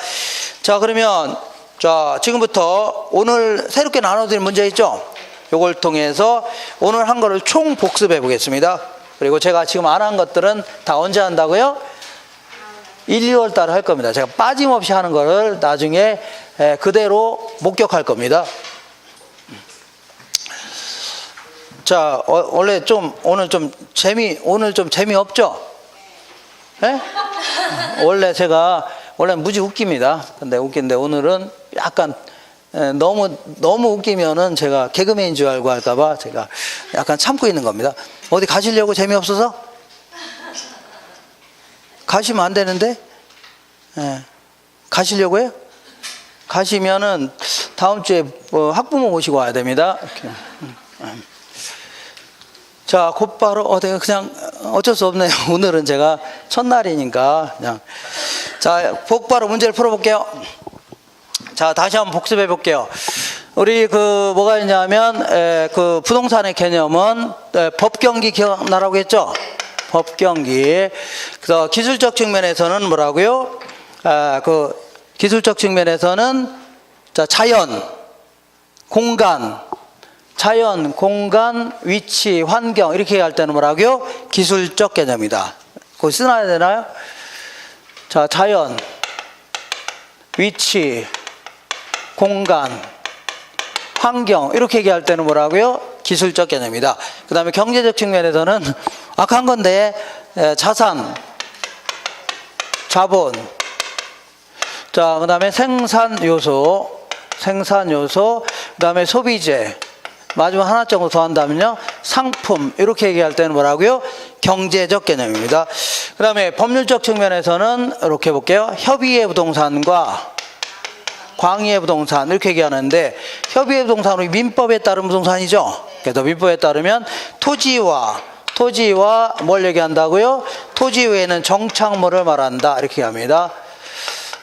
자, 그러면 자, 지금부터 오늘 새롭게 나눠드릴 문제 있죠? 요걸 통해서 오늘 한 거를 총 복습해 보겠습니다. 그리고 제가 지금 안 한 것들은 다 언제 한다고요? 1, 2월 달에 할 겁니다. 제가 빠짐없이 하는 거를 나중에 그대로 목격할 겁니다. 자, 원래 좀 오늘 좀 재미없죠? 예? 원래 무지 웃깁니다. 근데 웃긴데 오늘은 약간 너무 웃기면은 제가 개그맨인 줄 알고 할까봐 제가 약간 참고 있는 겁니다. 어디 가시려고? 재미없어서? 가시면 안 되는데? 가시려고 해요? 가시면은 다음 주에 학부모 모시고 와야 됩니다. 이렇게. 자, 곧바로 그냥 어쩔 수 없네요. 오늘은 제가 첫날이니까 그냥. 자, 곧바로 문제를 풀어볼게요. 자, 다시 한번 복습해 볼게요. 우리 뭐가 있냐면 그 부동산의 개념은 법경기 기억나라고 했죠? 법경기. 그래서 기술적 측면에서는 뭐라고요? 그 기술적 측면에서는 자, 자연, 공간, 위치, 환경 이렇게 할 때는 뭐라고요? 기술적 개념이다. 그거 쓰놔야 되나요? 자, 자연, 위치, 공간, 환경 이렇게 얘기할 때는 뭐라고요? 기술적 개념이다. 그 다음에 경제적 측면에서는 아까 한 건데 자산, 자본, 자, 그 다음에 생산 요소, 그 다음에 소비재, 마지막 하나 정도 더 한다면요 상품 이렇게 얘기할 때는 뭐라고요? 경제적 개념입니다. 그 다음에 법률적 측면에서는 이렇게 볼게요. 협의의 부동산과 광의의 부동산 이렇게 얘기하는데 협의의 부동산은 민법에 따른 부동산이죠. 그래서 민법에 따르면 토지와 뭘 얘기한다고요? 토지 외에는 정착물을 말한다 이렇게 합니다.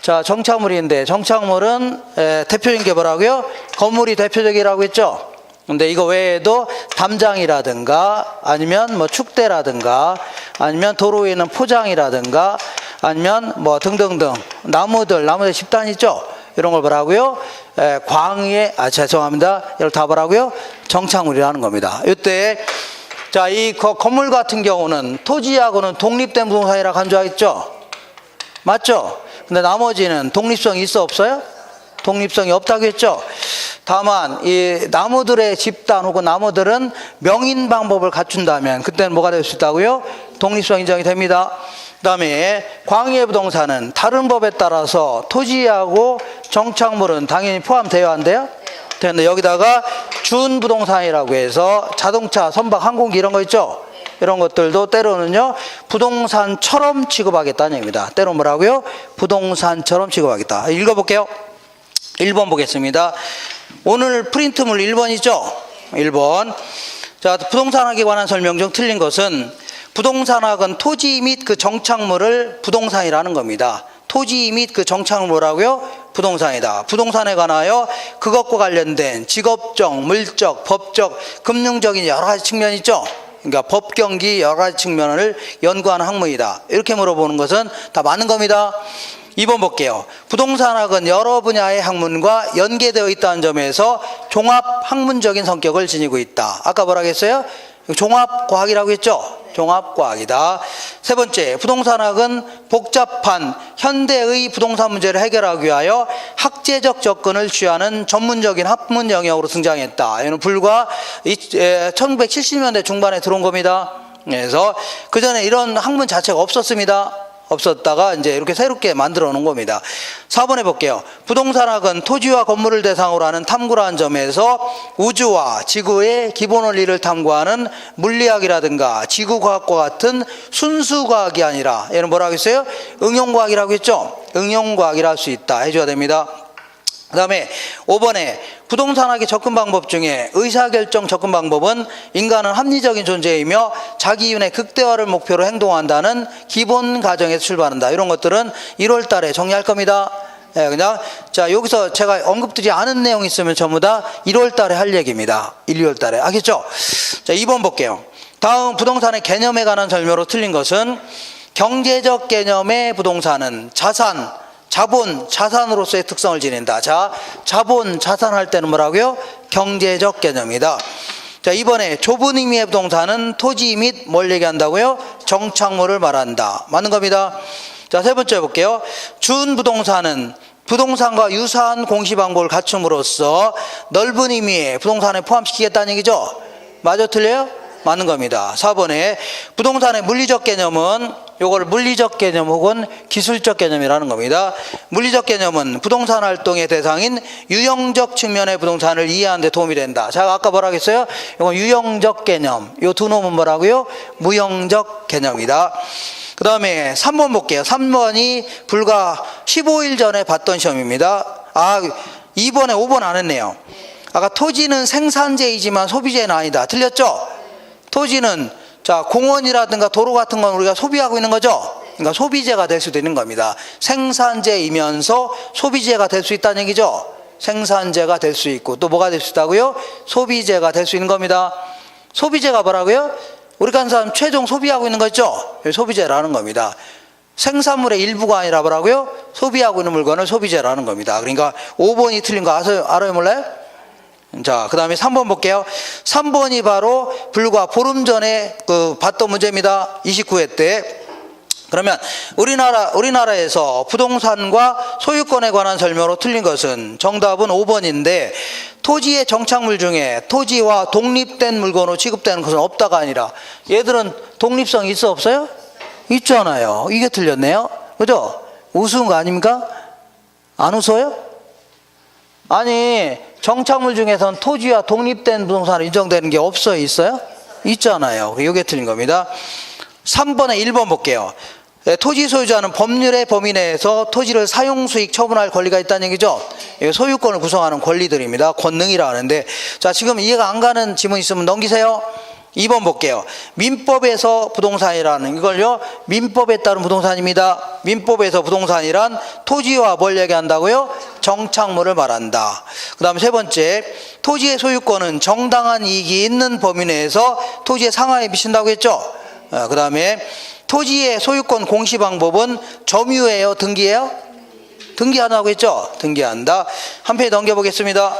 자, 정착물인데 정착물은 대표적인 게 뭐라고요? 건물이 대표적이라고 했죠. 근데 이거 외에도 담장이라든가 아니면 뭐 축대라든가 아니면 도로 위에 있는 포장이라든가 아니면 뭐 등등등 나무들 집단 있죠. 이런 걸 뭐라고요? 죄송합니다. 이걸 다 뭐라고요? 정착물이라는 겁니다. 이때 자, 이 건물 같은 경우는 토지하고는 독립된 부동산이라고 한 줄 알겠죠? 맞죠? 근데 나머지는 독립성이 있어 없어요? 독립성이 없다고 했죠. 다만 이 나무들의 집단 혹은 나무들은 명인 방법을 갖춘다면 그때는 뭐가 될 수 있다고요? 독립성 인정이 됩니다. 그 다음에 광의의 부동산은 다른 법에 따라서 토지하고 정착물은 당연히 포함되어야 한대요. 근데 여기다가 준부동산이라고 해서 자동차, 선박, 항공기 이런 거 있죠. 이런 것들도 때로는요 부동산처럼 취급하겠다는 얘기입니다. 때로 뭐라고요? 부동산처럼 취급하겠다. 읽어볼게요. 1번 보겠습니다. 오늘 프린트물 1번 있죠? 1번. 자, 부동산학에 관한 설명 중 틀린 것은 부동산학은 토지 및 그 정착물을 부동산이라는 겁니다. 토지 및 그 정착물 뭐라고요? 부동산이다. 부동산에 관하여 그것과 관련된 직업적, 물적, 법적, 금융적인 여러 가지 측면이 있죠? 그러니까 법경기 여러 가지 측면을 연구하는 학문이다. 이렇게 물어보는 것은 다 맞는 겁니다. 2번 볼게요. 부동산학은 여러 분야의 학문과 연계되어 있다는 점에서 종합 학문적인 성격을 지니고 있다. 아까 뭐라고 했어요? 종합과학이라고 했죠? 종합과학이다. 세 번째, 부동산학은 복잡한 현대의 부동산 문제를 해결하기 위하여 학제적 접근을 취하는 전문적인 학문 영역으로 등장했다. 이는 불과 1970년대 중반에 들어온 겁니다. 그래서 그 전에 이런 학문 자체가 없었습니다. 없었다가 이제 이렇게 새롭게 만들어 놓은 겁니다. 4번 해볼게요. 부동산학은 토지와 건물을 대상으로 하는 탐구라는 점에서 우주와 지구의 기본 원리를 탐구하는 물리학이라든가 지구과학과 같은 순수과학이 아니라 얘는 뭐라고 했어요? 응용과학이라고 했죠? 응용과학이라 할 수 있다 해줘야 됩니다. 그 다음에 5번에 부동산학의 접근 방법 중에 의사결정 접근 방법은 인간은 합리적인 존재이며 자기윤의 극대화를 목표로 행동한다는 기본 가정에서 출발한다. 이런 것들은 1월 달에 정리할 겁니다. 예, 그냥 자 여기서 제가 언급드리지 않은 내용이 있으면 전부 다 1월 달에 할 얘기입니다. 1, 2월 달에. 알겠죠? 자 2번 볼게요. 다음 부동산의 개념에 관한 설명으로 틀린 것은 경제적 개념의 부동산은 자본, 자산으로서의 특성을 지닌다. 자, 자본, 자산 할 때는 뭐라고요? 경제적 개념이다. 자, 이번에 좁은 의미의 부동산은 토지 및 뭘 얘기한다고요? 정착물을 말한다. 맞는 겁니다. 자, 세 번째 볼게요. 준부동산은 부동산과 유사한 공시방법을 갖춤으로써 넓은 의미의 부동산에 포함시키겠다는 얘기죠? 맞아, 틀려요? 맞는 겁니다. 4번에 부동산의 물리적 개념은 요걸 물리적 개념 혹은 기술적 개념이라는 겁니다. 물리적 개념은 부동산 활동의 대상인 유형적 측면의 부동산을 이해하는 데 도움이 된다. 자, 아까 뭐라고 했어요? 이건 유형적 개념. 요 두 놈은 뭐라고요? 무형적 개념이다. 그 다음에 3번 볼게요. 3번이 불과 15일 전에 봤던 시험입니다. 2번에 5번 안 했네요. 아까 토지는 생산재이지만 소비재는 아니다. 틀렸죠? 토지는 자 공원이라든가 도로 같은 건 우리가 소비하고 있는 거죠. 그러니까 소비재가 될 수도 있는 겁니다. 생산재이면서 소비재가 될 수 있다는 얘기죠. 생산재가 될 수 있고 또 뭐가 될 수 있다고요? 소비재가 될 수 있는 겁니다. 소비재가 뭐라고요? 우리가 한 사람 최종 소비하고 있는 거죠. 소비재라는 겁니다. 생산물의 일부가 아니라 뭐라고요? 소비하고 있는 물건을 소비재라는 겁니다. 그러니까 5번이 틀린 거 알아요 몰라요? 자, 그 다음에 3번 볼게요. 3번이 바로 불과 보름 전에 봤던 문제입니다. 29회 때. 그러면 우리나라에서 부동산과 소유권에 관한 설명으로 틀린 것은 정답은 5번인데 토지의 정착물 중에 토지와 독립된 물건으로 취급되는 것은 없다가 아니라 얘들은 독립성이 있어 없어요? 있잖아요. 이게 틀렸네요. 그죠? 우스운 거 아닙니까? 안 웃어요? 아니 정착물 중에선 토지와 독립된 부동산으로 인정되는 게 없어요? 있어요? 있잖아요. 이게 틀린 겁니다. 3번에 1번 볼게요. 토지 소유자는 법률의 범위 내에서 토지를 사용수익 처분할 권리가 있다는 얘기죠. 이거 소유권을 구성하는 권리들입니다. 권능이라 하는데 자 지금 이해가 안 가는 지문 있으면 넘기세요. 2번 볼게요. 민법에서 부동산이라는 이걸요 민법에 따른 부동산입니다. 민법에서 부동산이란 토지와 뭘 얘기한다고요? 정착물을 말한다. 그 다음에 세 번째 토지의 소유권은 정당한 이익이 있는 범위 내에서 토지의 상하에 미친다고 했죠. 그 다음에 토지의 소유권 공시 방법은 점유예요? 등기예요? 등기한다고 했죠. 등기한다. 한 페이지 넘겨보겠습니다.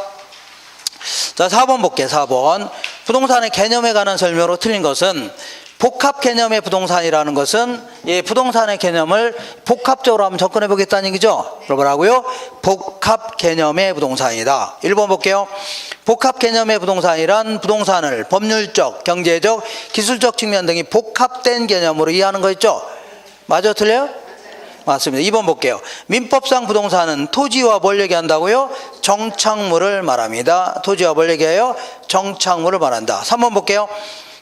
자 4번 볼게요. 4번 부동산의 개념에 관한 설명으로 틀린 것은 복합 개념의 부동산이라는 것은 부동산의 개념을 복합적으로 한번 접근해 보겠다는 얘기죠. 뭐라고요? 복합 개념의 부동산이다. 1번 볼게요. 복합 개념의 부동산이란 부동산을 법률적, 경제적, 기술적 측면 등이 복합된 개념으로 이해하는 거 있죠. 맞아 틀려요? 맞습니다. 2번 볼게요. 민법상 부동산은 토지와 뭘 얘기한다고요? 정착물을 말합니다. 토지와 뭘 얘기해요? 정착물을 말한다. 3번 볼게요.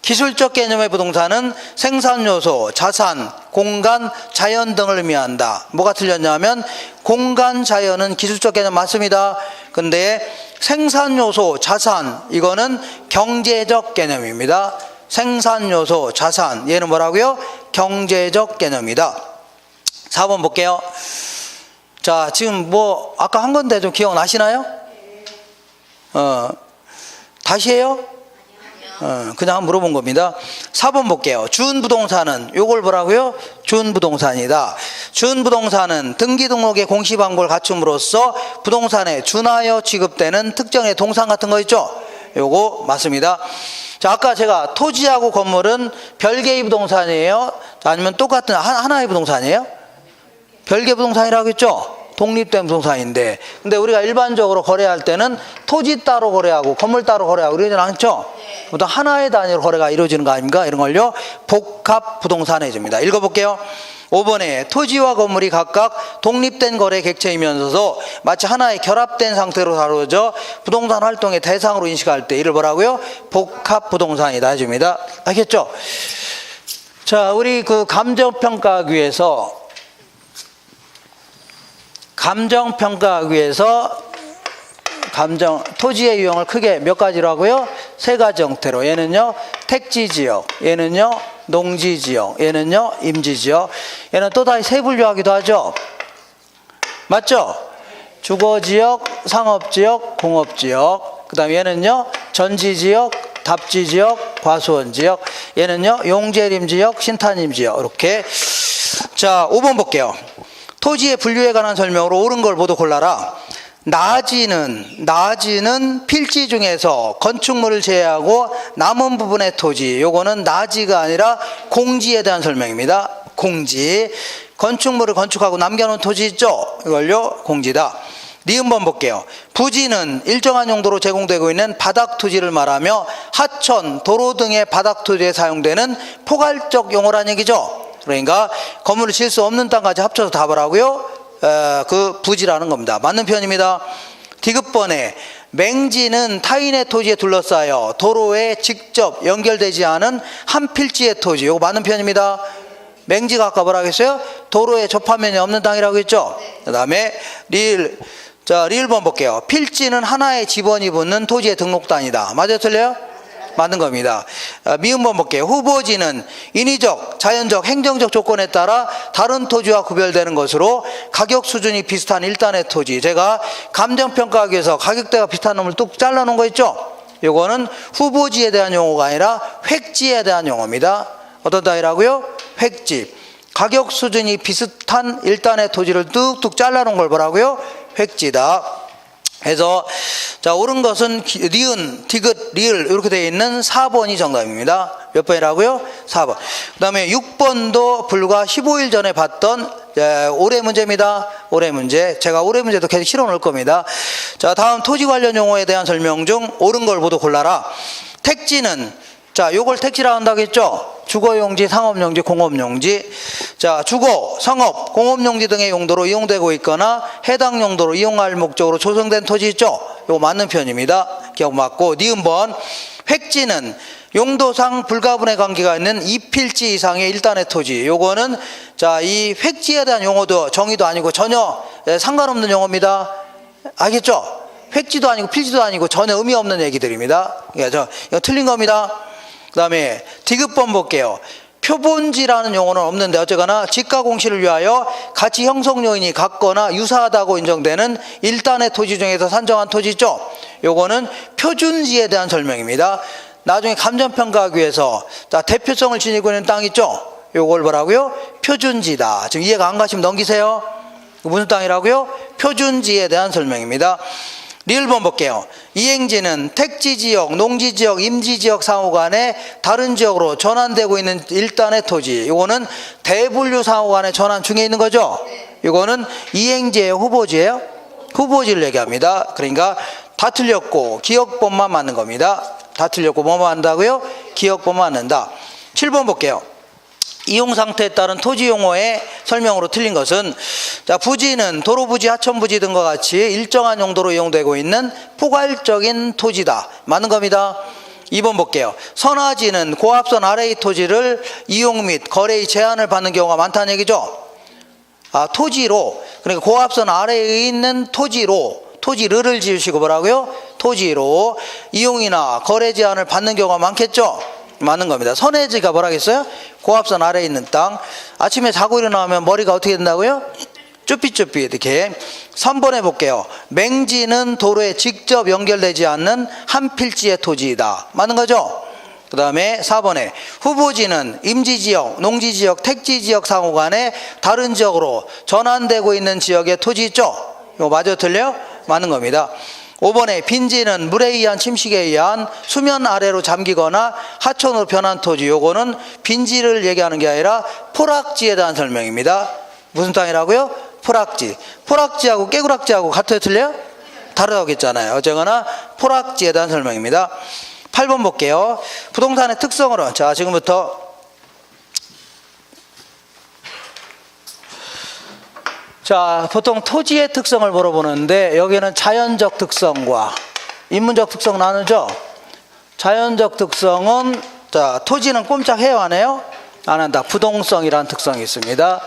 기술적 개념의 부동산은 생산요소, 자산, 공간, 자연 등을 의미한다. 뭐가 틀렸냐면 공간, 자연은 기술적 개념 맞습니다. 근데 생산요소, 자산 이거는 경제적 개념입니다. 생산요소, 자산 얘는 뭐라고요? 경제적 개념이다. 4번 볼게요. 자 지금 뭐 아까 한 건데 좀 기억나시나요? 다시 해요? 그냥 물어본 겁니다. 4번 볼게요. 준부동산은 요걸 뭐라고요? 준부동산이다. 준부동산은 등기등록의 공시방법을 갖춤으로써 부동산에 준하여 취급되는 특정의 동산 같은 거 있죠? 요거 맞습니다. 자, 아까 제가 토지하고 건물은 별개의 부동산이에요? 아니면 똑같은 하나의 부동산이에요? 별개 부동산이라고 했죠? 독립된 부동산인데, 근데 우리가 일반적으로 거래할 때는 토지 따로 거래하고 건물 따로 거래하고 그러지 않죠? 보통 하나의 단위로 거래가 이루어지는 거 아닙니까? 이런 걸요 복합 부동산에 줍니다. 읽어볼게요. 5번에 토지와 건물이 각각 독립된 거래 객체이면서도 마치 하나의 결합된 상태로 다루어져 부동산 활동의 대상으로 인식할 때 이를 뭐라고요? 복합 부동산이다 해줍니다. 알겠죠? 자, 우리 그 감정평가학위에서 토지의 유형을 크게 몇 가지로 하고요? 세 가지 형태로. 얘는요 택지지역, 얘는요 농지지역, 얘는요 임지지역. 얘는 또다시 세 분류하기도 하죠. 맞죠? 주거지역, 상업지역, 공업지역. 그 다음에 얘는요 전지지역, 답지지역, 과수원지역. 얘는요 용재림지역, 신탄임지역. 이렇게. 자, 5번 볼게요. 토지의 분류에 관한 설명으로 옳은 걸 모두 골라라. 나지는 필지 중에서 건축물을 제외하고 남은 부분의 토지, 요거는 나지가 아니라 공지에 대한 설명입니다. 공지. 건축물을 건축하고 남겨놓은 토지 있죠? 이걸요 공지다. 니은번 볼게요. 부지는 일정한 용도로 제공되고 있는 바닥 토지를 말하며 하천, 도로 등의 바닥 토지에 사용되는 포괄적 용어란 얘기죠. 그러니까 건물을 지을 수 없는 땅까지 합쳐서 답을 하고요. 그 부지라는 겁니다. 맞는 표현입니다. 디귿번에 맹지는 타인의 토지에 둘러싸여 도로에 직접 연결되지 않은 한 필지의 토지. 이거 맞는 표현입니다. 맹지가 아까 뭐라고 했어요? 도로에 접하면이 없는 땅이라고 했죠. 그 다음에 리을번 볼게요. 필지는 하나의 지번이 붙는 토지의 등록단이다. 맞아요, 틀려요? 맞는 겁니다. 미음번 볼게요. 후보지는 인위적, 자연적, 행정적 조건에 따라 다른 토지와 구별되는 것으로 가격 수준이 비슷한 일단의 토지. 제가 감정평가하기 위해서 가격대가 비슷한 놈을 뚝 잘라놓은 거 있죠? 요거는 후보지에 대한 용어가 아니라 획지에 대한 용어입니다. 어떤 단위라고요? 획지. 가격 수준이 비슷한 일단의 토지를 뚝뚝 잘라놓은 걸 뭐라고요? 획지다. 그래서 자, 옳은 것은 니은, 디귿, 리을 이렇게 되어 있는 4번이 정답입니다. 몇 번이라고요? 4번. 그 다음에 6번도 불과 15일 전에 봤던 올해 문제입니다. 올해 문제. 제가 올해 문제도 계속 실어 놓을 겁니다. 자, 다음 토지 관련 용어에 대한 설명 중 옳은 걸 모두 골라라. 택지는, 자, 요걸 택지라 한다고 했죠? 주거용지, 상업용지, 공업용지. 자, 주거, 상업, 공업용지 등의 용도로 이용되고 있거나 해당 용도로 이용할 목적으로 조성된 토지 있죠? 이거 맞는 표현입니다. 기억 맞고. 니은번 획지는 용도상 불가분의 관계가 있는 2필지 이상의 일단의 토지. 요거는 자, 이 획지에 대한 용어도 정의도 아니고 전혀 상관없는 용어입니다. 알겠죠? 획지도 아니고 필지도 아니고 전혀 의미 없는 얘기들입니다. 이거 틀린 겁니다. 그 다음에 디귿번 볼게요. 표본지라는 용어는 없는데 어쨌거나 지가 공시를 위하여 가치 형성 요인이 같거나 유사하다고 인정되는 일단의 토지 중에서 산정한 토지 있죠? 요거는 표준지에 대한 설명입니다. 나중에 감정평가하기 위해서 자, 대표성을 지니고 있는 땅 있죠? 요걸 뭐라고요? 표준지다. 지금 이해가 안 가시면 넘기세요. 무슨 땅이라고요? 표준지에 대한 설명입니다. 리을번 볼게요. 이행지는 택지지역, 농지지역, 임지지역 상호간에 다른 지역으로 전환되고 있는 일단의 토지. 이거는 대분류 상호간에 전환 중에 있는 거죠. 이거는 이행지예요, 후보지예요? 후보지를 얘기합니다. 그러니까 다 틀렸고 기억법만 맞는 겁니다. 다 틀렸고 뭐만 한다고요? 기억법만 맞는다. 7번 볼게요. 이용 상태에 따른 토지 용어의 설명으로 틀린 것은 자, 부지는 도로부지, 하천부지 등과 같이 일정한 용도로 이용되고 있는 포괄적인 토지다. 맞는 겁니다. 2번 볼게요. 선화지는 고압선 아래의 토지를 이용 및 거래의 제한을 받는 경우가 많다는 얘기죠. 토지로, 그러니까 고압선 아래에 있는 토지를 지으시고 뭐라고요? 토지로 이용이나 거래 제한을 받는 경우가 많겠죠. 맞는 겁니다. 선해지가 뭐라겠어요? 고압선 아래에 있는 땅. 아침에 자고 일어나면 머리가 어떻게 된다고요? 쭈삣쭈삣 이렇게. 3번 해볼게요. 맹지는 도로에 직접 연결되지 않는 한 필지의 토지이다. 맞는 거죠? 그 다음에 4번에 후보지는 임지지역, 농지지역, 택지지역 상호간에 다른 지역으로 전환되고 있는 지역의 토지 있죠? 이거 맞아요, 틀려요? 맞는 겁니다. 5번에 빈지는 물에 의한 침식에 의한 수면 아래로 잠기거나 하천으로 변한 토지. 요거는 빈지를 얘기하는 게 아니라 포락지에 대한 설명입니다. 무슨 땅이라고요? 포락지. 포락지하고 깨구락지하고 같아요, 틀려요? 다르다고 했잖아요. 어쨌거나 포락지에 대한 설명입니다. 8번 볼게요. 부동산의 특성으로. 자, 지금부터 자, 보통 토지의 특성을 물어보는데 여기는 자연적 특성과 인문적 특성 나누죠. 자연적 특성은 자, 토지는 꼼짝해요, 안 해요? 안 한다. 부동성이라는 특성이 있습니다.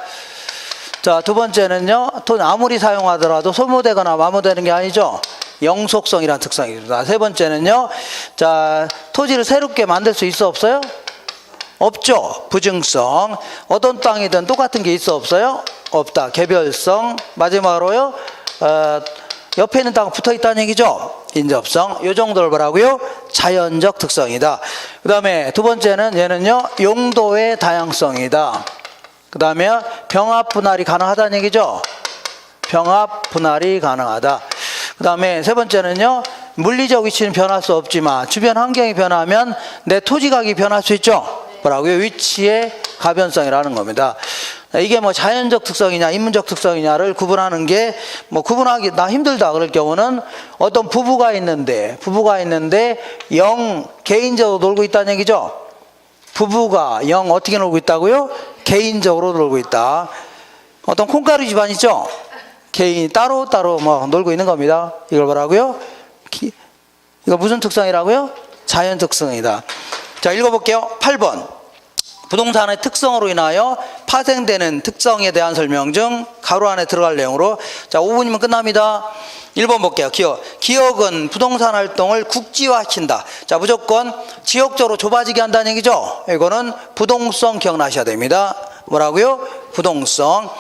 자, 두 번째는요, 돈 아무리 사용하더라도 소모되거나 마모되는 게 아니죠. 영속성이라는 특성이 있습니다. 세 번째는요, 자, 토지를 새롭게 만들 수 있어, 없어요? 없죠. 부증성. 어떤 땅이든 똑같은 게 있어, 없어요? 없다. 개별성. 마지막으로요, 옆에 있는 땅 붙어 있다는 얘기죠. 인접성. 요 정도를 뭐라고요? 자연적 특성이다. 그 다음에 두 번째는 얘는요, 용도의 다양성이다. 그 다음에 병합 분할이 가능하다는 얘기죠. 병합 분할이 가능하다. 그 다음에 세 번째는요, 물리적 위치는 변할 수 없지만 주변 환경이 변하면 내 토지각이 변할 수 있죠. 뭐라고요? 위치의 가변성이라는 겁니다. 이게 뭐 자연적 특성이냐 인문적 특성이냐를 구분하는 게 뭐 구분하기 나 힘들다 그럴 경우는 어떤 부부가 있는데 영 개인적으로 놀고 있다는 얘기죠. 부부가 영 어떻게 놀고 있다고요? 개인적으로 놀고 있다. 어떤 콩가루 집안 있죠? 개인이 따로따로 뭐 놀고 있는 겁니다. 이걸 뭐라고요? 이거 무슨 특성이라고요? 자연 특성이다. 자, 읽어볼게요. 8번. 부동산의 특성으로 인하여 파생되는 특성에 대한 설명 중 가로 안에 들어갈 내용으로. 자, 5분이면 끝납니다. 1번 볼게요. 기억은 부동산 활동을 국지화시킨다. 자, 무조건 지역적으로 좁아지게 한다는 얘기죠. 이거는 부동성 기억나셔야 됩니다. 뭐라고요? 부동성.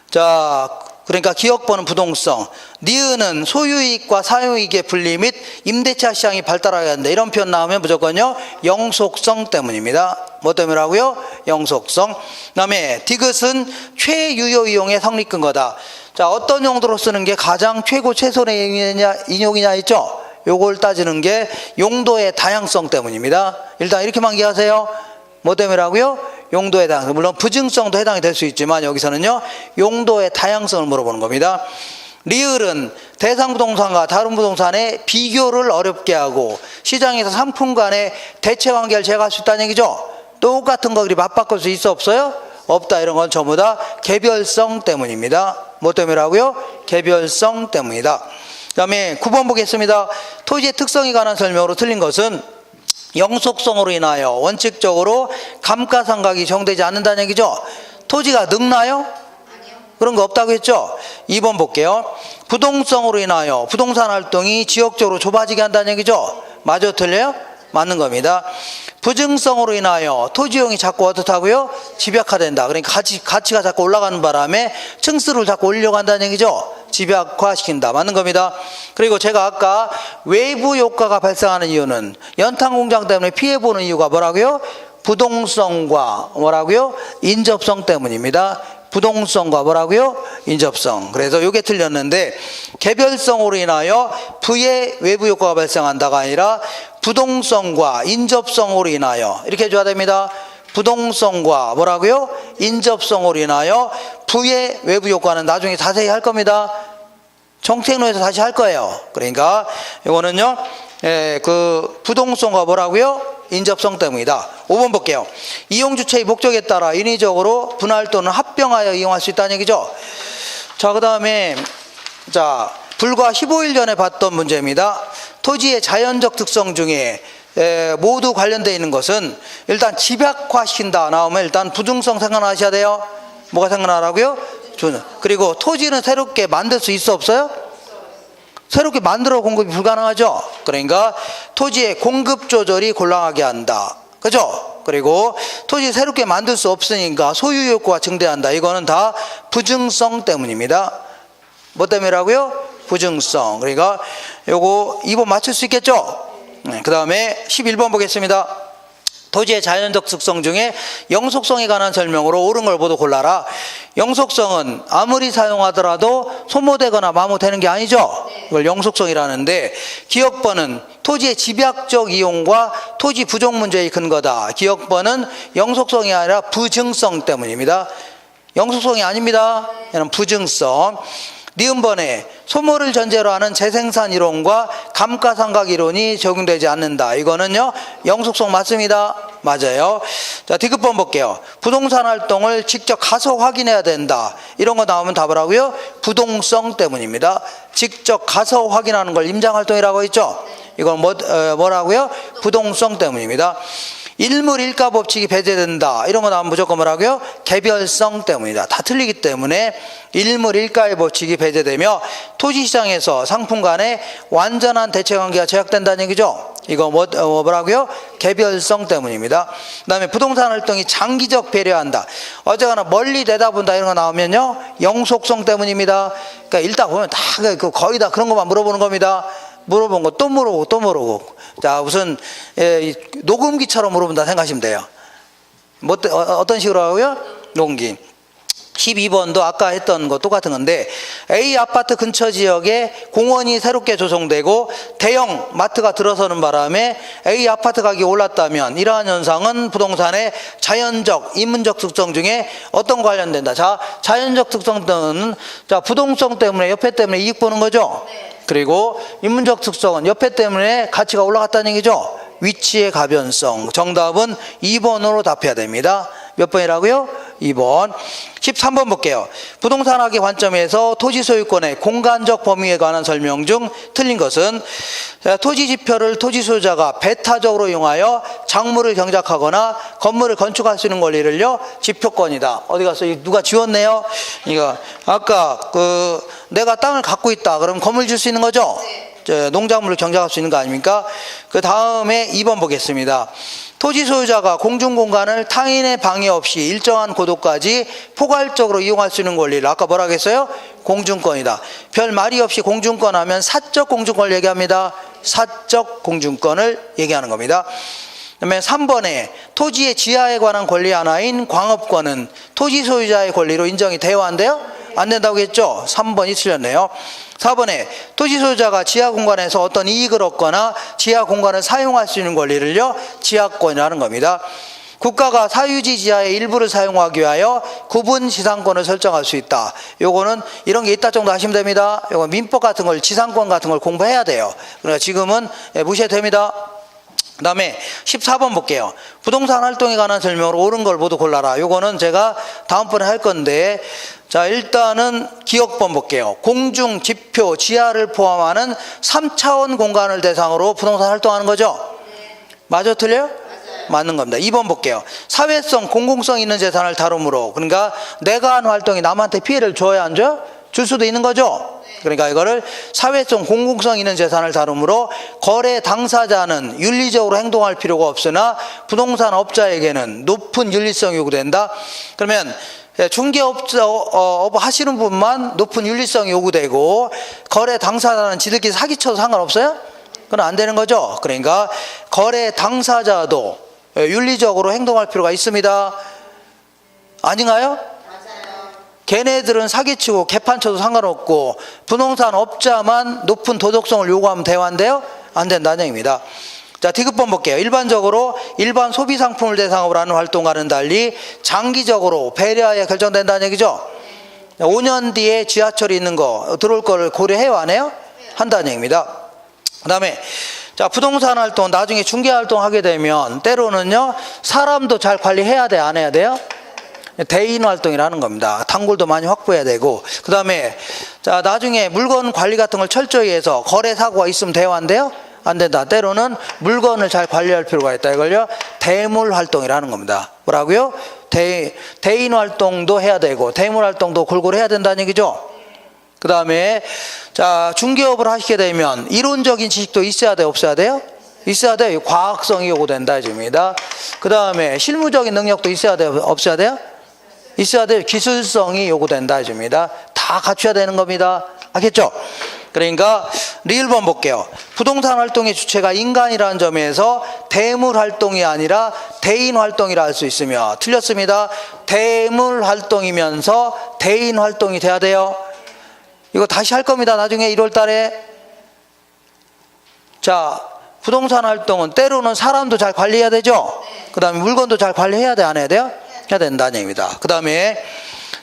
자, 그러니까 기억번은 부동성. 니은은 소유이익과 사유이익의 분리 및 임대차 시장이 발달하게 한다. 이런 표현 나오면 무조건요, 영속성 때문입니다. 뭐 때문이라고요? 영속성. 그 다음에 디귿은 최유효 이용의 성립 근거다. 자, 어떤 용도로 쓰는 게 가장 최고 최선의 인용이냐 했죠? 요걸 따지는 게 용도의 다양성 때문입니다. 일단 이렇게만 기하세요. 뭐 때문이라고요? 용도의 다양성. 물론 부증성도 해당이 될 수 있지만 여기서는요, 용도의 다양성을 물어보는 겁니다. 리을은 대상 부동산과 다른 부동산의 비교를 어렵게 하고 시장에서 상품 간의 대체 관계를 제거할 수 있다는 얘기죠. 똑같은 거 맞바꿀 수 있어, 없어요? 없다. 이런 건 전부 다 개별성 때문입니다. 뭐 때문이라고요? 개별성 때문이다. 그 다음에 9번 보겠습니다. 토지의 특성에 관한 설명으로 틀린 것은 영속성으로 인하여 원칙적으로 감가상각이 적용되지 않는다는 얘기죠. 토지가 늙나요? 그런 거 없다고 했죠. 2번 볼게요. 부동성으로 인하여 부동산 활동이 지역적으로 좁아지게 한다는 얘기죠. 맞아, 틀려요? 맞는 겁니다. 부증성으로 인하여 토지용이 자꾸 어떻다고요? 집약화된다. 그러니까 가치가 자꾸 올라가는 바람에 층수를 자꾸 올리려고 한다는 얘기죠. 집약화시킨다. 맞는 겁니다. 그리고 제가 아까 외부 효과가 발생하는 이유는 연탄 공장 때문에 피해보는 이유가 뭐라고요? 부동성과 뭐라고요? 인접성 때문입니다. 부동성과 뭐라고요? 인접성. 그래서 이게 틀렸는데 개별성으로 인하여 부의 외부 효과가 발생한다가 아니라 부동성과 인접성으로 인하여 이렇게 해줘야 됩니다. 부동성과 뭐라고요? 인접성으로 인하여 부의 외부 효과는 나중에 자세히 할 겁니다. 정책론에서 다시 할 거예요. 그러니까 이거는요, 그 부동성과 뭐라고요? 인접성 때문이다. 5번 볼게요. 이용주체의 목적에 따라 인위적으로 분할 또는 합병하여 이용할 수 있다는 얘기죠. 자, 그 다음에 자, 불과 15일 전에 봤던 문제입니다. 토지의 자연적 특성 중에 모두 관련되어 있는 것은 일단 집약화시킨다 나오면 일단 부증성 생각나셔야 돼요. 뭐가 생각나라고요? 그리고 토지는 새롭게 만들 수 있어, 없어요? 새롭게 만들어 공급이 불가능하죠. 그러니까 토지의 공급 조절이 곤란하게 한다. 그죠? 그리고 토지 새롭게 만들 수 없으니까 소유 욕구가 증대한다. 이거는 다 부증성 때문입니다. 뭐 때문이라고요? 부증성. 그러니까 요거 2번 맞출 수 있겠죠? 그 다음에 11번 보겠습니다. 토지의 자연적 특성 중에 영속성에 관한 설명으로 옳은 걸 모두 골라라. 영속성은 아무리 사용하더라도 소모되거나 마모되는 게 아니죠. 이걸 영속성이라는데, 기억번은 토지의 집약적 이용과 토지 부족 문제의 근거다. 기억번은 영속성이 아니라 부증성 때문입니다. 영속성이 아닙니다. 얘는 부증성. 니은번에 소모를 전제로 하는 재생산 이론과 감가상각 이론이 적용되지 않는다. 이거는요, 영속성 맞습니다. 맞아요. 자, D급번 볼게요. 부동산 활동을 직접 가서 확인해야 된다. 이런 거 나오면 답을 하고요. 부동성 때문입니다. 직접 가서 확인하는 걸 임장활동이라고 했죠. 이건 뭐라고요? 부동성 때문입니다. 일물일가 법칙이 배제된다. 이런 거 나오면 무조건 뭐라고요? 개별성 때문이다. 다 틀리기 때문에 일물일가의 법칙이 배제되며 토지시장에서 상품 간의 완전한 대체관계가 제약된다는 얘기죠. 이거 뭐라고요? 개별성 때문입니다. 그 다음에 부동산 활동이 장기적 배려한다. 어쨌거나 멀리 내다본다. 이런 거 나오면요, 영속성 때문입니다. 그러니까 일단 보면 다 거의 다 그런 것만 물어보는 겁니다. 물어본 거 또 물어보고 또 물어보고. 자, 무슨 녹음기처럼 물어본다 생각하시면 돼요. 어떤 식으로 하고요? 녹음기. 12번도 아까 했던 거 똑같은 건데, A 아파트 근처 지역에 공원이 새롭게 조성되고 대형 마트가 들어서는 바람에 A 아파트 가격이 올랐다면 이러한 현상은 부동산의 자연적, 인문적 특성 중에 어떤 관련된다. 자, 자연적 특성은 자, 부동성 때문에, 옆에 때문에 이익 보는 거죠. 그리고 인문적 특성은 옆에 때문에 가치가 올라갔다는 얘기죠. 위치의 가변성. 정답은 2번으로 답해야 됩니다. 몇 번이라고요? 2번. 13번 볼게요. 부동산학의 관점에서 토지 소유권의 공간적 범위에 관한 설명 중 틀린 것은, 토지 지표를 토지 소유자가 배타적으로 이용하여 작물을 경작하거나 건물을 건축할 수 있는 권리를요, 지표권이다. 어디 갔어? 누가 지웠네요? 이거 아까 내가 땅을 갖고 있다. 그럼 건물 줄 수 있는 거죠? 농작물을 경작할 수 있는 거 아닙니까? 그 다음에 2번 보겠습니다. 토지 소유자가 공중공간을 타인의 방해 없이 일정한 고도까지 포괄적으로 이용할 수 있는 권리를 아까 뭐라 했어요? 공중권이다. 별 말이 없이 공중권 하면 사적 공중권을 얘기합니다. 사적 공중권을 얘기하는 겁니다. 그다음에 3번에 토지의 지하에 관한 권리 하나인 광업권은 토지 소유자의 권리로 인정이 돼야 한대요? 안 된다고 했죠? 3번이 틀렸네요. 4번에 토지 소유자가 지하 공간에서 어떤 이익을 얻거나 지하 공간을 사용할 수 있는 권리를요, 지하권이라는 겁니다. 국가가 사유지 지하의 일부를 사용하기 위하여 구분 지상권을 설정할 수 있다. 요거는 이런 게 있다 정도 하시면 됩니다. 요거 민법 같은 걸, 지상권 같은 걸 공부해야 돼요. 그러니까 지금은 무시해도 됩니다. 그 다음에 14번 볼게요. 부동산 활동에 관한 설명으로 옳은 걸 모두 골라라. 요거는 제가 다음번에 할 건데, 자, 일단은 기억번 볼게요. 공중, 지표, 지하를 포함하는 3차원 공간을 대상으로 부동산 활동하는 거죠? 맞아, 틀려요? 맞는 겁니다. 2번 볼게요. 사회성, 공공성 있는 재산을 다루므로, 그러니까 내가 한 활동이 남한테 피해를 줘야 안 줘요? 줄 수도 있는 거죠? 그러니까 이거를 사회성, 공공성 있는 재산을 다루므로 거래 당사자는 윤리적으로 행동할 필요가 없으나 부동산 업자에게는 높은 윤리성이 요구된다. 그러면 중개업자 하시는 분만 높은 윤리성이 요구되고 거래 당사자는 지들끼리 사기쳐도 상관없어요? 그건 안 되는 거죠. 그러니까 거래 당사자도 윤리적으로 행동할 필요가 있습니다. 아닌가요? 걔네들은 사기치고 개판쳐도 상관없고 부동산 업자만 높은 도덕성을 요구하면 대화인데요? 안 된다는 얘기입니다. 자, D급번 볼게요. 일반적으로 일반 소비 상품을 대상으로 하는 활동과는 달리 장기적으로 배려하여 결정된다는 얘기죠. 5년 뒤에 지하철이 있는 거 들어올 거를 고려해요, 안 해요? 한다는 얘기입니다. 그 다음에 자, 부동산 활동 나중에 중개 활동 하게 되면 때로는요, 사람도 잘 관리해야 돼, 안 해야 돼요? 대인 활동이라는 겁니다. 단골도 많이 확보해야 되고, 그 다음에 자, 나중에 물건 관리 같은 걸 철저히 해서 거래 사고가 있으면 대화인데요? 안 된다. 때로는 물건을 잘 관리할 필요가 있다. 이걸요, 대물 활동이라는 겁니다. 뭐라고요? 대인 활동도 해야 되고 대물 활동도 골고루 해야 된다는 얘기죠. 그 다음에 자, 중개업을 하시게 되면 이론적인 지식도 있어야 돼요, 없어야 돼요? 있어야 돼요. 과학성이 요구된다 해줍니다. 그 다음에 실무적인 능력도 있어야 돼요, 없어야 돼요? 있어야 돼요. 기술성이 요구된다 해줍니다. 다 갖춰야 되는 겁니다. 알겠죠? 그러니까 리을번 볼게요. 부동산 활동의 주체가 인간이라는 점에서 대물 활동이 아니라 대인 활동이라 할 수 있으며, 틀렸습니다. 대물 활동이면서 대인 활동이 돼야 돼요. 이거 다시 할 겁니다. 나중에 1월 달에 자, 부동산 활동은 때로는 사람도 잘 관리해야 되죠. 그 다음에 물건도 잘 관리해야 돼, 안 해야 돼요? 해야 된다는 얘기입니다. 그 다음에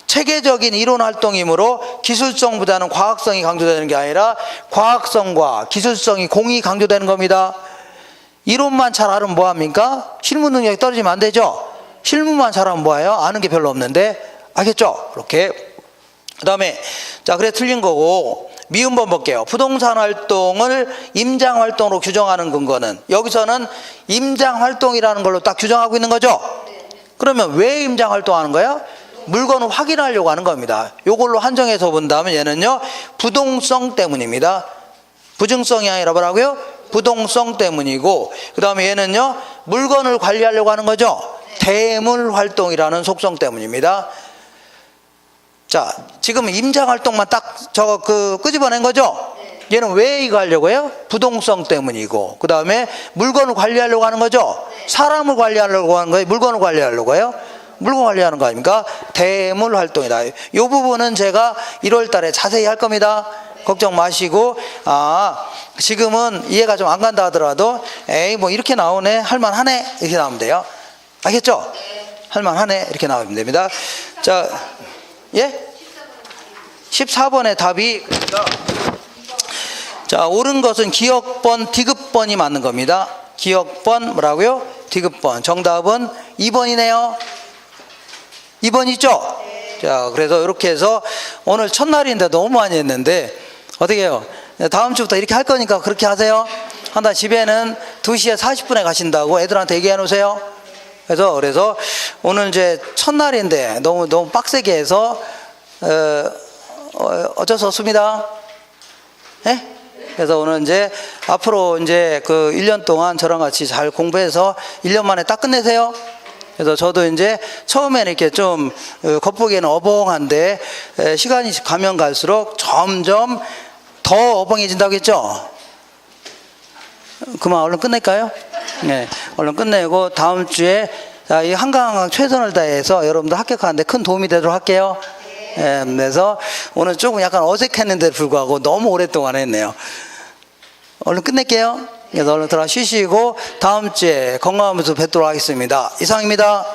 체계적인 이론 활동이므로 기술성보다는 과학성이 강조되는 게 아니라 과학성과 기술성이 공히 강조되는 겁니다. 이론만 잘 알으면 뭐합니까? 실무 능력이 떨어지면 안 되죠. 실무만 잘하면 뭐예요? 아는 게 별로 없는데. 알겠죠? 이렇게. 그 다음에 자, 그래 틀린 거고 미음 번 볼게요. 부동산 활동을 임장 활동으로 규정하는 근거는, 여기서는 임장 활동이라는 걸로 딱 규정하고 있는 거죠. 그러면 왜 임장 활동하는 거예요? 물건을 확인하려고 하는 겁니다. 이걸로 한정해서 본다면 얘는요, 부동성 때문입니다. 부증성이 아니라 뭐라고요? 부동성 때문이고, 그 다음에 얘는요, 물건을 관리하려고 하는 거죠. 대물 활동이라는 속성 때문입니다. 자, 지금 임장 활동만 딱 저거 끄집어낸 거죠? 얘는 왜 이거 하려고 해요? 부동성 때문이고, 그 다음에 물건을 관리하려고 하는 거죠? 사람을 관리하려고 하는 거예요? 물건을 관리하려고 해요? 물건 관리하는 거 아닙니까? 대물 활동이다. 이 부분은 제가 1월 달에 자세히 할 겁니다. 걱정 마시고, 지금은 이해가 좀 안 간다 하더라도, 에이, 뭐 이렇게 나오네, 할만하네, 이렇게 나오면 돼요. 알겠죠? 할만하네, 이렇게 나오면 됩니다. 자, 예? 14번의 답이, 그러니까, 자, 옳은 것은 기억번, 디귿번이 맞는 겁니다. 기억번, 뭐라고요? 디귿번. 정답은 2번이네요. 2번 있죠? 자, 그래서 이렇게 해서 오늘 첫날인데 너무 많이 했는데, 어떻게 해요? 다음 주부터 이렇게 할 거니까 그렇게 하세요. 한다 집에는 2시에 40분에 가신다고 애들한테 얘기해 놓으세요. 그래서 오늘 이제 첫날인데 너무 빡세게 해서, 어쩔 수 없습니다. 예? 그래서 오늘 이제 앞으로 이제 1년 동안 저랑 같이 잘 공부해서 1년 만에 딱 끝내세요. 그래서 저도 이제 처음에는 이렇게 좀 겉보기에는 어벙한데 시간이 가면 갈수록 점점 더 어벙해진다고 했죠? 그만 얼른 끝낼까요? 네, 얼른 끝내고 다음 주에 이 한강 최선을 다해서 여러분들 합격하는데 큰 도움이 되도록 할게요. 네, 그래서 오늘 조금 약간 어색했는데 불구하고 너무 오랫동안 했네요. 얼른 끝낼게요. 그래서 얼른 들어가 쉬시고 다음 주에 건강하면서 뵙도록 하겠습니다. 이상입니다.